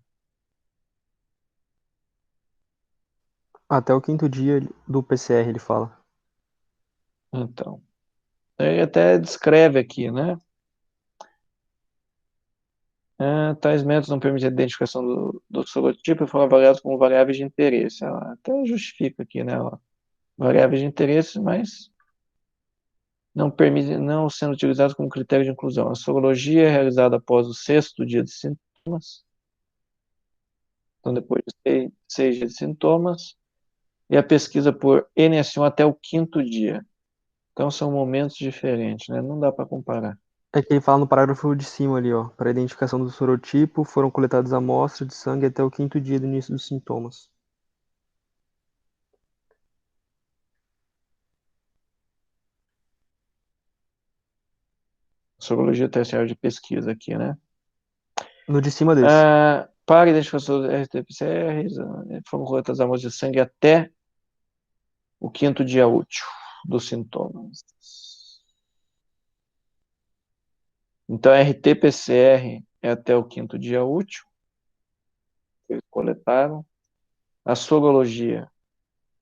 Até o 5º dia do PCR, ele fala. Então, ele até descreve aqui, né? Tais métodos não permitem a identificação do sorotipo e foram avaliados como variáveis de interesse. Ela até justifica aqui, né? Variáveis de interesse, mas não permite, não sendo utilizados como critério de inclusão. A sorologia é realizada após o 6º dia de sintomas, então depois de 6 dias de sintomas, e a pesquisa por NS1 até o 5º dia. Então são momentos diferentes, né? Não dá para comparar. É que ele fala no parágrafo de cima ali, ó. Para identificação do sorotipo, foram coletadas amostras de sangue até o 5º dia do início dos sintomas. Sorologia terciária de pesquisa aqui, né? No de cima desse. Para a identificação do RT-PCR, foram coletadas amostras de sangue até o 5º dia útil dos sintomas. Então, a RT-PCR é até o 5º dia útil, que eles coletaram. A sorologia,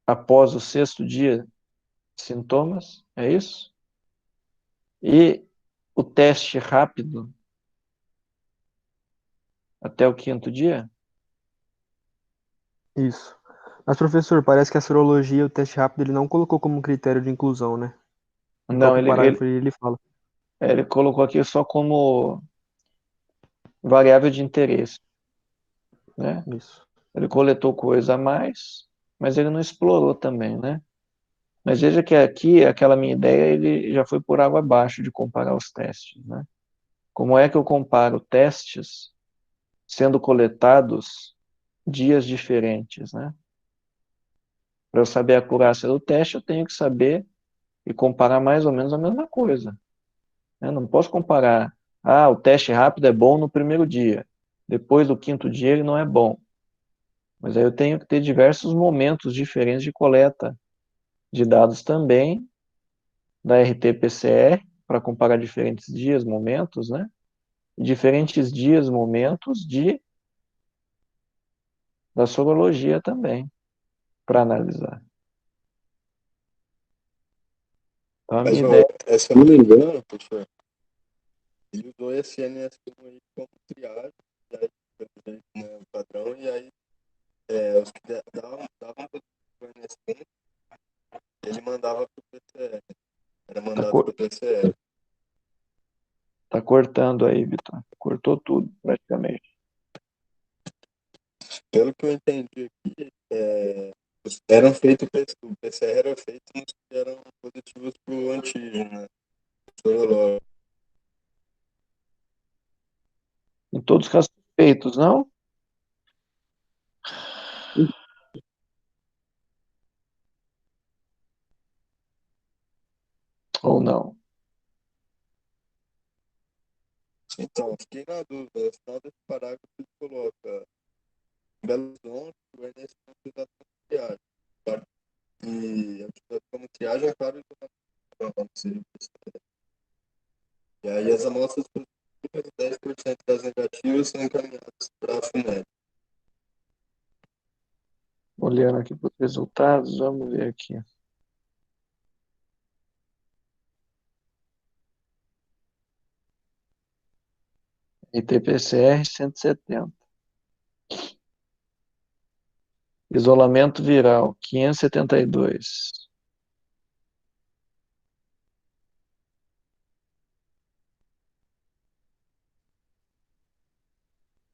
após o 6º dia de sintomas, é isso? E o teste rápido, até o 5º dia? Isso. Mas, professor, parece que a sorologia, o teste rápido, ele não colocou como critério de inclusão, né? No Não, próprio parágrafo ele fala. ele colocou aqui só como variável de interesse, né? Isso. Ele coletou coisa a mais, mas ele não explorou também, né? Mas veja que aqui, aquela minha ideia, ele já foi por água abaixo de comparar os testes, né? Como é que eu comparo testes sendo coletados dias diferentes, né? Para eu saber a acurácia do teste, eu tenho que saber e comparar mais ou menos a mesma coisa, né? Não posso comparar, o teste rápido é bom no primeiro dia, depois do 5º dia ele não é bom. Mas aí eu tenho que ter diversos momentos diferentes de coleta de dados também, da RT-PCR, para comparar diferentes dias, momentos, né? E diferentes dias, momentos da sorologia também, para analisar. Então, a minha Mas, ideia se eu não me engano, professor, ele usou esse NS1 aí como triagem, e aí, pelo jeito, né, o padrão, e aí os que davam para o NS1, ele mandava para o PCR. Era tá, mandado para o PCR. tá cortando aí, Vitor. Cortou tudo, praticamente. Pelo que eu entendi aqui, eram feitos, o PCR era feito nos que eram positivos para o antígeno, né? Sorológico. Em todos os casos feitos, não? Ou não? Então, fiquei na dúvida. No final desse parágrafo ele coloca seja claro que seja posterior. E aí as amostras positivas e 10% das negativas são encaminhadas para a FUNED. Olhando aqui para os resultados, vamos ver aqui. RT-PCR 170. Isolamento viral 572.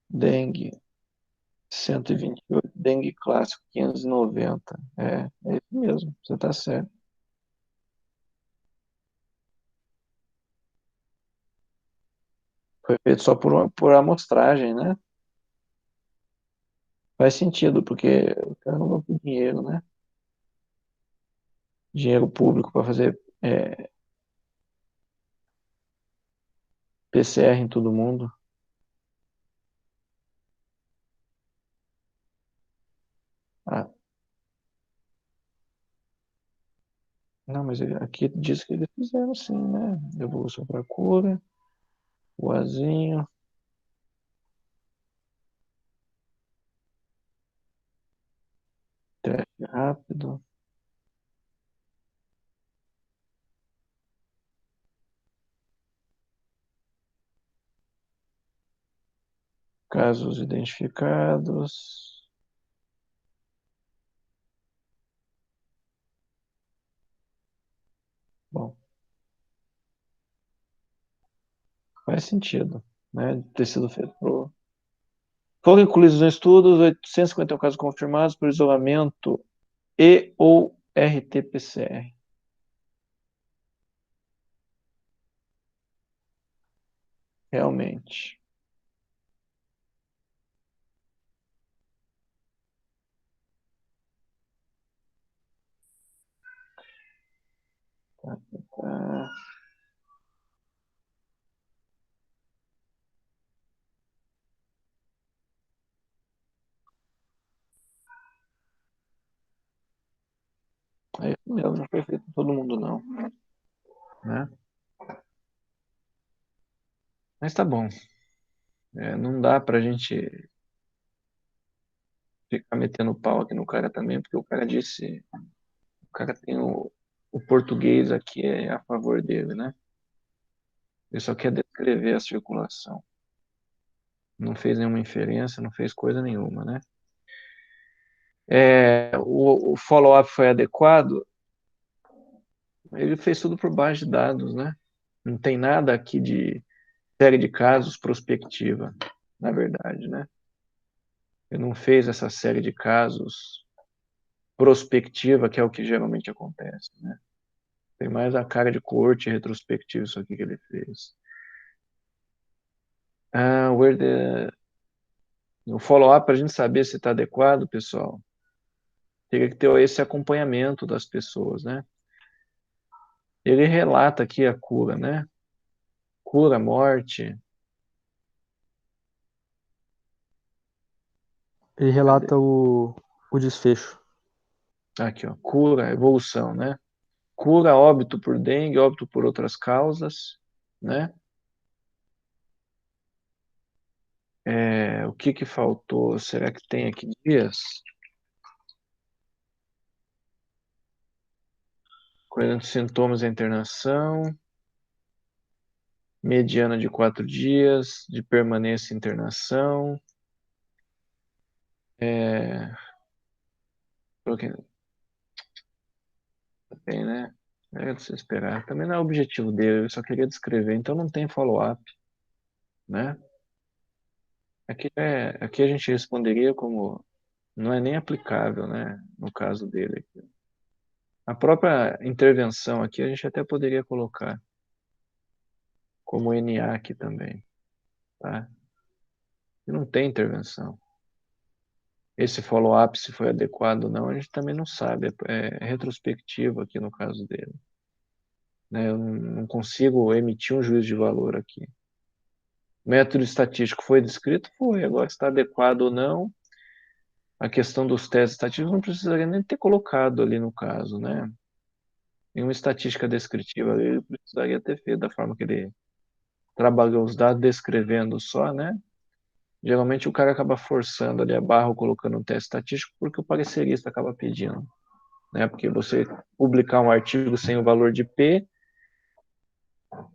Dengue 128. Dengue clássico 590. É isso mesmo, você está certo. Foi feito só por amostragem, né? Faz sentido, porque o cara não vai ter dinheiro, né? Dinheiro público para fazer PCR em todo mundo. Ah, não, mas aqui diz que eles fizeram sim, né? Evolução para cura, o azinho, teste rápido. Casos identificados. Bom, faz sentido, né? Ter sido feito por... Foram incluídos no estudo 851 casos confirmados por isolamento e ou RT-PCR. Realmente. Tá. É isso mesmo, não foi feito em todo mundo não, né? Mas tá bom. Não dá pra gente ficar metendo pau aqui no cara também, porque o cara disse, o cara tem o português aqui a favor dele, né? Ele só quer descrever a circulação. Não fez nenhuma inferência, não fez coisa nenhuma, né? O follow-up foi adequado, ele fez tudo por base de dados, né? Não tem nada aqui de série de casos prospectiva, na verdade, né? Ele não fez essa série de casos prospectiva, que é o que geralmente acontece, né? Tem mais a cara de corte retrospectiva isso aqui que ele fez. O follow-up, para a gente saber se está adequado, pessoal, teria que ter esse acompanhamento das pessoas, né? Ele relata aqui a cura, né? Cura, morte. Ele relata o desfecho. Aqui, ó, cura, evolução, né? Cura, óbito por dengue, óbito por outras causas, né? O que faltou? Será que tem aqui dias? Cuidando dos sintomas da internação, mediana de 4 dias, de permanência em internação. Tem, né? É de se esperar. Também não é o objetivo dele, ele só queria descrever, então não tem follow-up, né? Aqui a gente responderia como não é nem aplicável, né? No caso dele. A própria intervenção aqui a gente até poderia colocar como NA aqui também, tá? E não tem intervenção. Esse follow-up, se foi adequado ou não, a gente também não sabe. É retrospectivo aqui no caso dele, né? Eu não consigo emitir um juízo de valor aqui. O método estatístico foi descrito? Foi. Agora, está adequado ou não, a questão dos testes estatísticos não precisaria nem ter colocado ali no caso, né? Em uma estatística descritiva, ele precisaria ter feito da forma que ele trabalhou os dados, descrevendo só, né? Geralmente o cara acaba forçando ali a barra ou colocando um teste estatístico porque o parecerista acaba pedindo, né? Porque você publicar um artigo sem o valor de P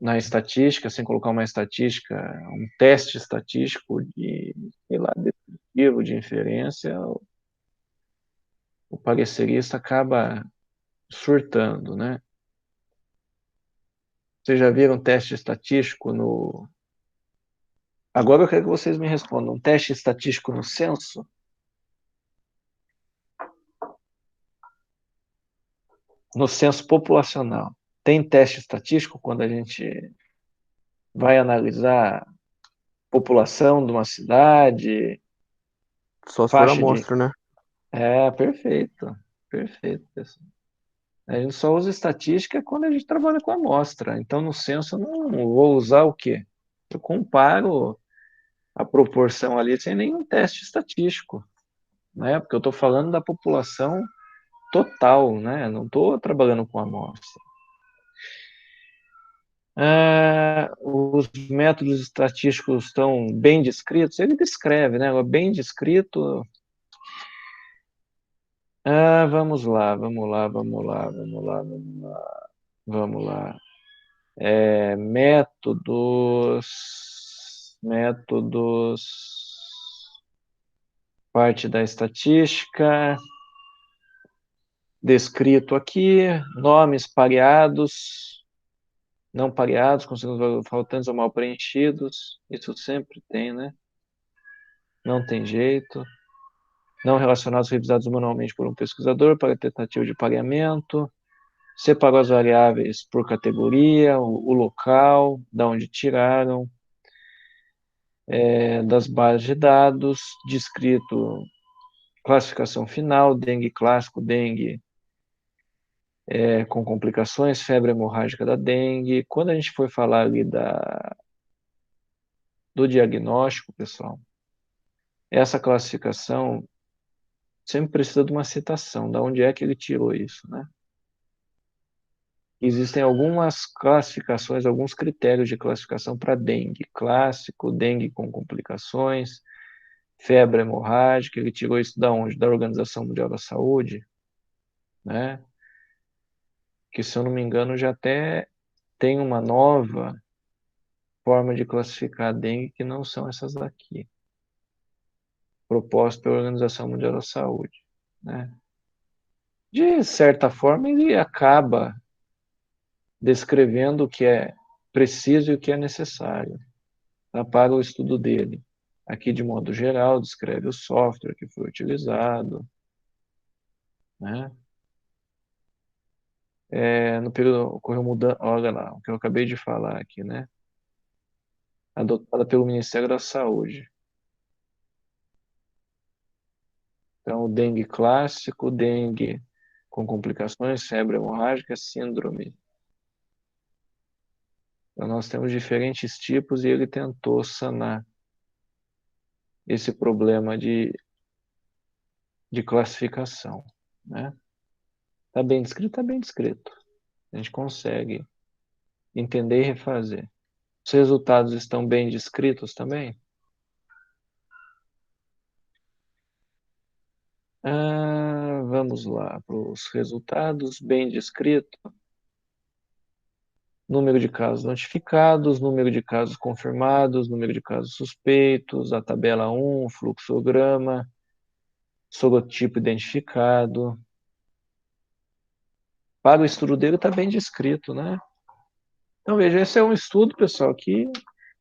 na estatística, sem colocar uma estatística, um teste estatístico de, sei lá, descritivo, de inferência, o parecerista acaba surtando, né? Vocês já viram teste estatístico no... Agora eu quero que vocês me respondam. Um teste estatístico no censo? No censo populacional. Tem teste estatístico quando a gente vai analisar a população de uma cidade, Só se for faixa de... amostra, né? Perfeito. Perfeito, pessoal. A gente só usa estatística quando a gente trabalha com amostra. Então, no censo, eu não vou usar o quê? Eu comparo a proporção ali sem nenhum teste estatístico, né? Porque eu estou falando da população total, né? Não estou trabalhando com amostra. Os métodos estatísticos estão bem descritos? Ele descreve, né? Bem descrito. Vamos lá. Métodos, parte da estatística, descrito aqui, nomes pareados, não pareados, com signos faltantes ou mal preenchidos, isso sempre tem, né? Não tem jeito. Não relacionados revisados manualmente por um pesquisador para tentativa de pareamento. Separou as variáveis por categoria, o local, da onde tiraram, das bases de dados, descrito classificação final, dengue clássico, dengue com complicações, febre hemorrágica da dengue. Quando a gente for falar ali do diagnóstico, pessoal, essa classificação sempre precisa de uma citação, da onde é que ele tirou isso, né? Existem algumas classificações, alguns critérios de classificação para dengue clássico, dengue com complicações, febre hemorrágica. Ele tirou isso da onde? Da Organização Mundial da Saúde, né? Que, se eu não me engano, já até tem uma nova forma de classificar a dengue que não são essas daqui, proposta pela Organização Mundial da Saúde, né? De certa forma, ele acaba descrevendo o que é preciso e o que é necessário, tá, para o estudo dele. Aqui, de modo geral, descreve o software que foi utilizado, né? No período ocorreu mudança, olha lá, o que eu acabei de falar aqui, né? Adotada pelo Ministério da Saúde. Então, o dengue clássico, dengue com complicações, febre hemorrágica, síndrome. Então, nós temos diferentes tipos e ele tentou sanar esse problema de classificação, né? Está bem descrito? Está bem descrito. A gente consegue entender e refazer. Os resultados estão bem descritos também? Vamos lá para os resultados bem descritos. Número de casos notificados, número de casos confirmados, número de casos suspeitos, a tabela 1, fluxograma, sorotipo identificado. Para o estudo dele está bem descrito, né? Então, veja, esse é um estudo, pessoal, que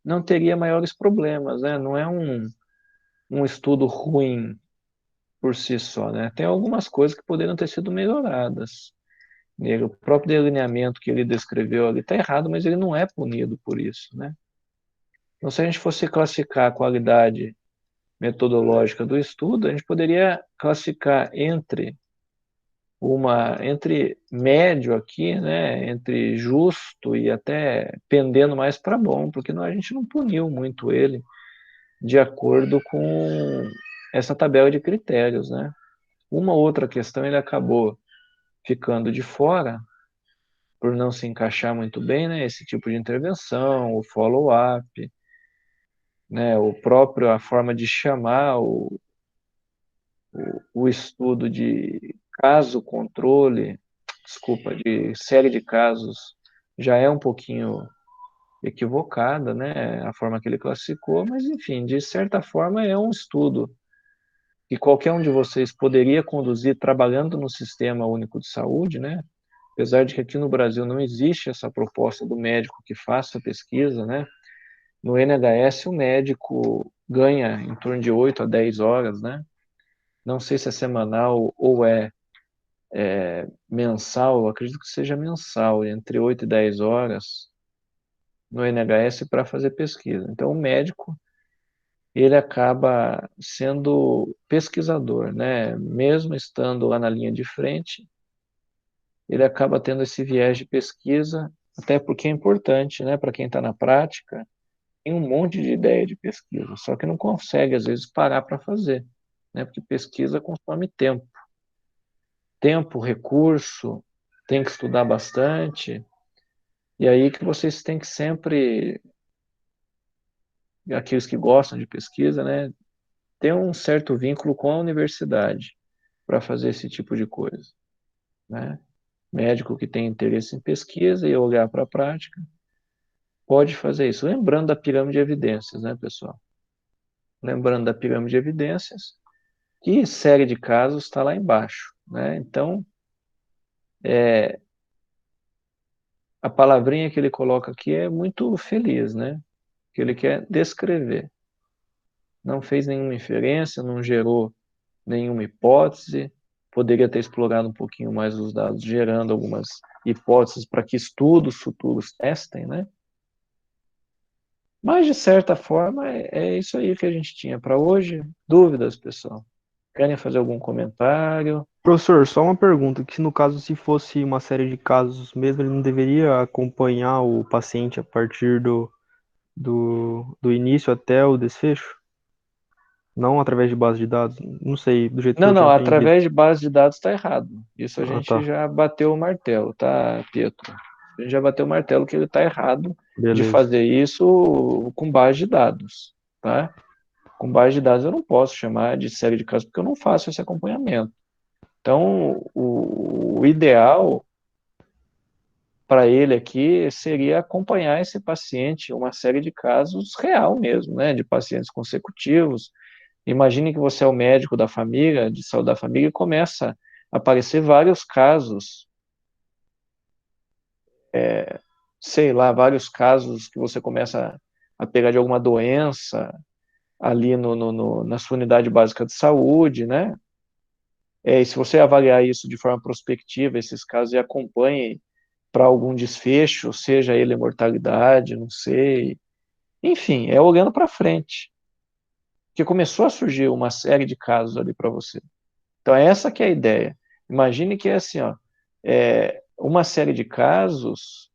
não teria maiores problemas, né? Não é um estudo ruim por si só, né? Tem algumas coisas que poderiam ter sido melhoradas. O próprio delineamento que ele descreveu ali está errado, mas ele não é punido por isso, né? Então, se a gente fosse classificar a qualidade metodológica do estudo, a gente poderia classificar entre médio aqui, né, entre justo e até pendendo mais para bom, porque a gente não puniu muito ele de acordo com essa tabela de critérios, né? Uma outra questão ele acabou ficando de fora, por não se encaixar muito bem, né, esse tipo de intervenção, o follow-up, né, a forma de chamar o estudo de caso controle, desculpa, de série de casos, já é um pouquinho equivocada, né, a forma que ele classificou, mas enfim, de certa forma é um estudo que qualquer um de vocês poderia conduzir trabalhando no Sistema Único de Saúde, né, apesar de que aqui no Brasil não existe essa proposta do médico que faça a pesquisa, né, no NHS o médico ganha em torno de 8 a 10 horas, né, não sei se é semanal ou é mensal, eu acredito que seja mensal, entre 8 e 10 horas no NHS para fazer pesquisa. Então, o médico, ele acaba sendo pesquisador, né? Mesmo estando lá na linha de frente, ele acaba tendo esse viés de pesquisa, até porque é importante, né? Para quem está na prática, tem um monte de ideia de pesquisa, só que não consegue, às vezes, parar para fazer, né? Porque pesquisa consome tempo. Tempo, recurso, tem que estudar bastante, e aí que vocês têm que sempre, aqueles que gostam de pesquisa, né, ter um certo vínculo com a universidade para fazer esse tipo de coisa, né? Médico que tem interesse em pesquisa e olhar para a prática, pode fazer isso. Lembrando da pirâmide de evidências, né, pessoal? Lembrando da pirâmide de evidências, que série de casos está lá embaixo, né? Então, a palavrinha que ele coloca aqui é muito feliz, né? Que ele quer descrever. Não fez nenhuma inferência, não gerou nenhuma hipótese, poderia ter explorado um pouquinho mais os dados, gerando algumas hipóteses para que estudos futuros testem, né? Mas, de certa forma, é isso aí que a gente tinha para hoje. Dúvidas, pessoal? Querem fazer algum comentário? Professor, só uma pergunta, que no caso, se fosse uma série de casos mesmo, ele não deveria acompanhar o paciente a partir do início até o desfecho? Não através de base de dados? Não sei, do jeito que Não, eu não, tinha entendido. através de base de dados está errado. Isso a Ah, gente tá. já bateu o martelo, tá, Pietro? A gente já bateu o martelo que ele está errado de Beleza. fazer isso com base de dados, tá? Com base de dados eu não posso chamar de série de casos porque eu não faço esse acompanhamento. Então, o ideal para ele aqui seria acompanhar esse paciente, uma série de casos real mesmo, né, de pacientes consecutivos. Imagine que você é o médico da família, de saúde da família, e começa a aparecer vários casos, sei lá, vários casos que você começa a pegar de alguma doença ali na sua unidade básica de saúde, né? E se você avaliar isso de forma prospectiva, esses casos, e acompanhe para algum desfecho, seja ele mortalidade, não sei. Enfim, é olhando para frente. Porque começou a surgir uma série de casos ali para você. Então, essa que é a ideia. Imagine que é assim, ó, uma série de casos,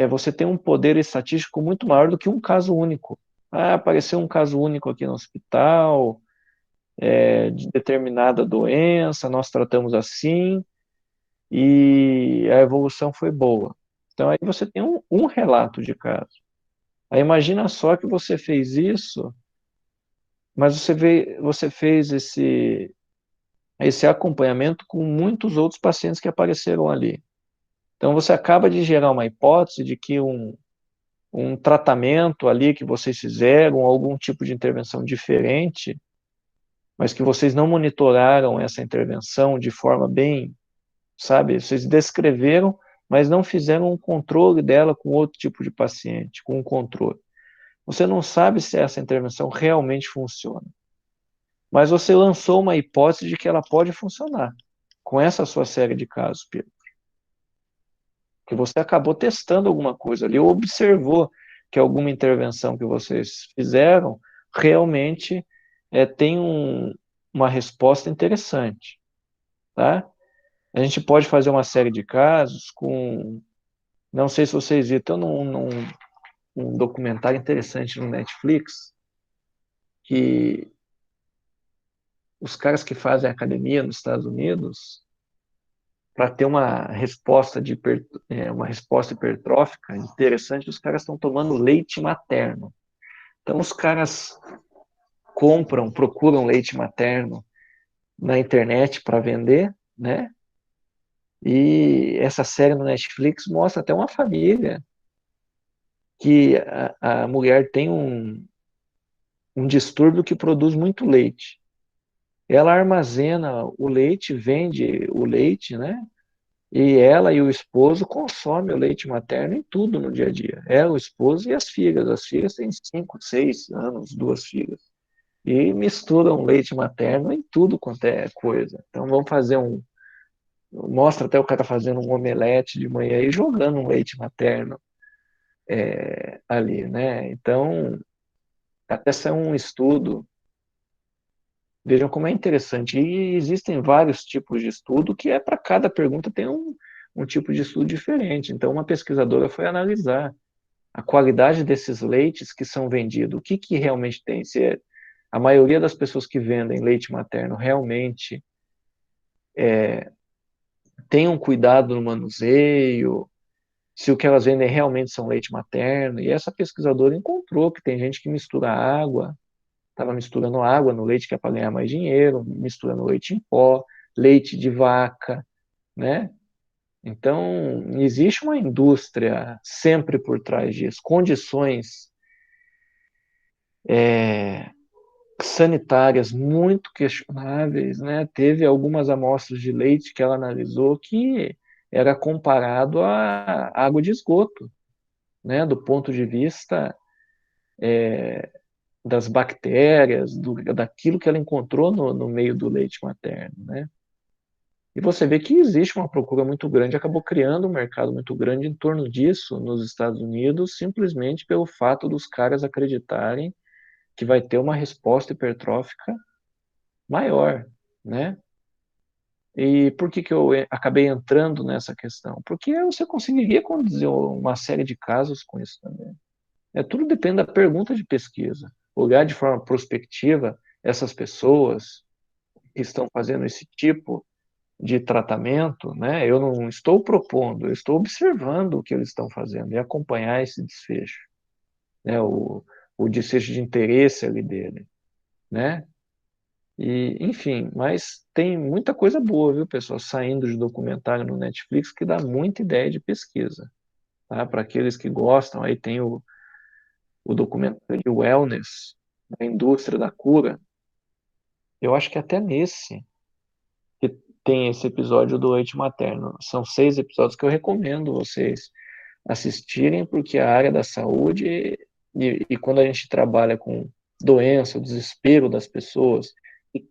você tem um poder estatístico muito maior do que um caso único. Ah, apareceu um caso único aqui no hospital, de determinada doença, nós tratamos assim, e a evolução foi boa. Então, aí você tem um relato de caso. Aí imagina só que você fez isso, mas você fez esse acompanhamento com muitos outros pacientes que apareceram ali. Então, você acaba de gerar uma hipótese de que um tratamento ali que vocês fizeram, algum tipo de intervenção diferente, mas que vocês não monitoraram essa intervenção de forma bem, sabe? Vocês descreveram, mas não fizeram um controle dela com outro tipo de paciente, com um controle. Você não sabe se essa intervenção realmente funciona, mas você lançou uma hipótese de que ela pode funcionar com essa sua série de casos, Pedro. Que você acabou testando alguma coisa ali, ou observou que alguma intervenção que vocês fizeram realmente tem uma resposta interessante, tá? A gente pode fazer uma série de casos com, não sei se vocês viram, tem um documentário interessante no Netflix, que os caras que fazem academia nos Estados Unidos, para ter uma resposta uma resposta hipertrófica interessante, os caras estão tomando leite materno. Então os caras procuram leite materno na internet para vender, né? E essa série no Netflix mostra até uma família que a mulher tem um distúrbio que produz muito leite. Ela armazena o leite, vende o leite, né? E ela e o esposo consomem o leite materno em tudo no dia a dia. Ela, o esposo e as filhas. As filhas têm 5, 6 anos, 2 filhas. E misturam leite materno em tudo quanto é coisa. Então vamos fazer mostra até o cara fazendo um omelete de manhã e jogando um leite materno ali, né? Então, até esse é um estudo. Vejam como é interessante. E existem vários tipos de estudo que para cada pergunta tem um tipo de estudo diferente. Então, uma pesquisadora foi analisar a qualidade desses leites que são vendidos. O que realmente tem? Se a maioria das pessoas que vendem leite materno realmente tem um cuidado no manuseio, se o que elas vendem realmente são leite materno. E essa pesquisadora encontrou que tem gente que mistura água, estava misturando água no leite que é para ganhar mais dinheiro, misturando leite em pó, leite de vaca, né? Então, existe uma indústria sempre por trás disso, condições sanitárias muito questionáveis, né? Teve algumas amostras de leite que ela analisou que era comparado à água de esgoto, né? Do ponto de vista das bactérias, daquilo que ela encontrou no meio do leite materno, né? E você vê que existe uma procura muito grande, acabou criando um mercado muito grande em torno disso nos Estados Unidos, simplesmente pelo fato dos caras acreditarem que vai ter uma resposta hipertrófica maior, né? E por que eu acabei entrando nessa questão? Porque você conseguiria conduzir uma série de casos com isso também. Tudo depende da pergunta de pesquisa. Olhar de forma prospectiva essas pessoas que estão fazendo esse tipo de tratamento, né? Eu não estou propondo, eu estou observando o que eles estão fazendo e acompanhar esse desfecho, né? O desfecho de interesse ali dele, né? E, enfim, mas tem muita coisa boa, viu, pessoal, saindo de documentário no Netflix que dá muita ideia de pesquisa, tá? Para aqueles que gostam, aí tem o documentário de wellness, a indústria da cura. Eu acho que até nesse que tem esse episódio do leite materno. São 6 episódios que eu recomendo vocês assistirem, porque a área da saúde e quando a gente trabalha com doença, o desespero das pessoas, e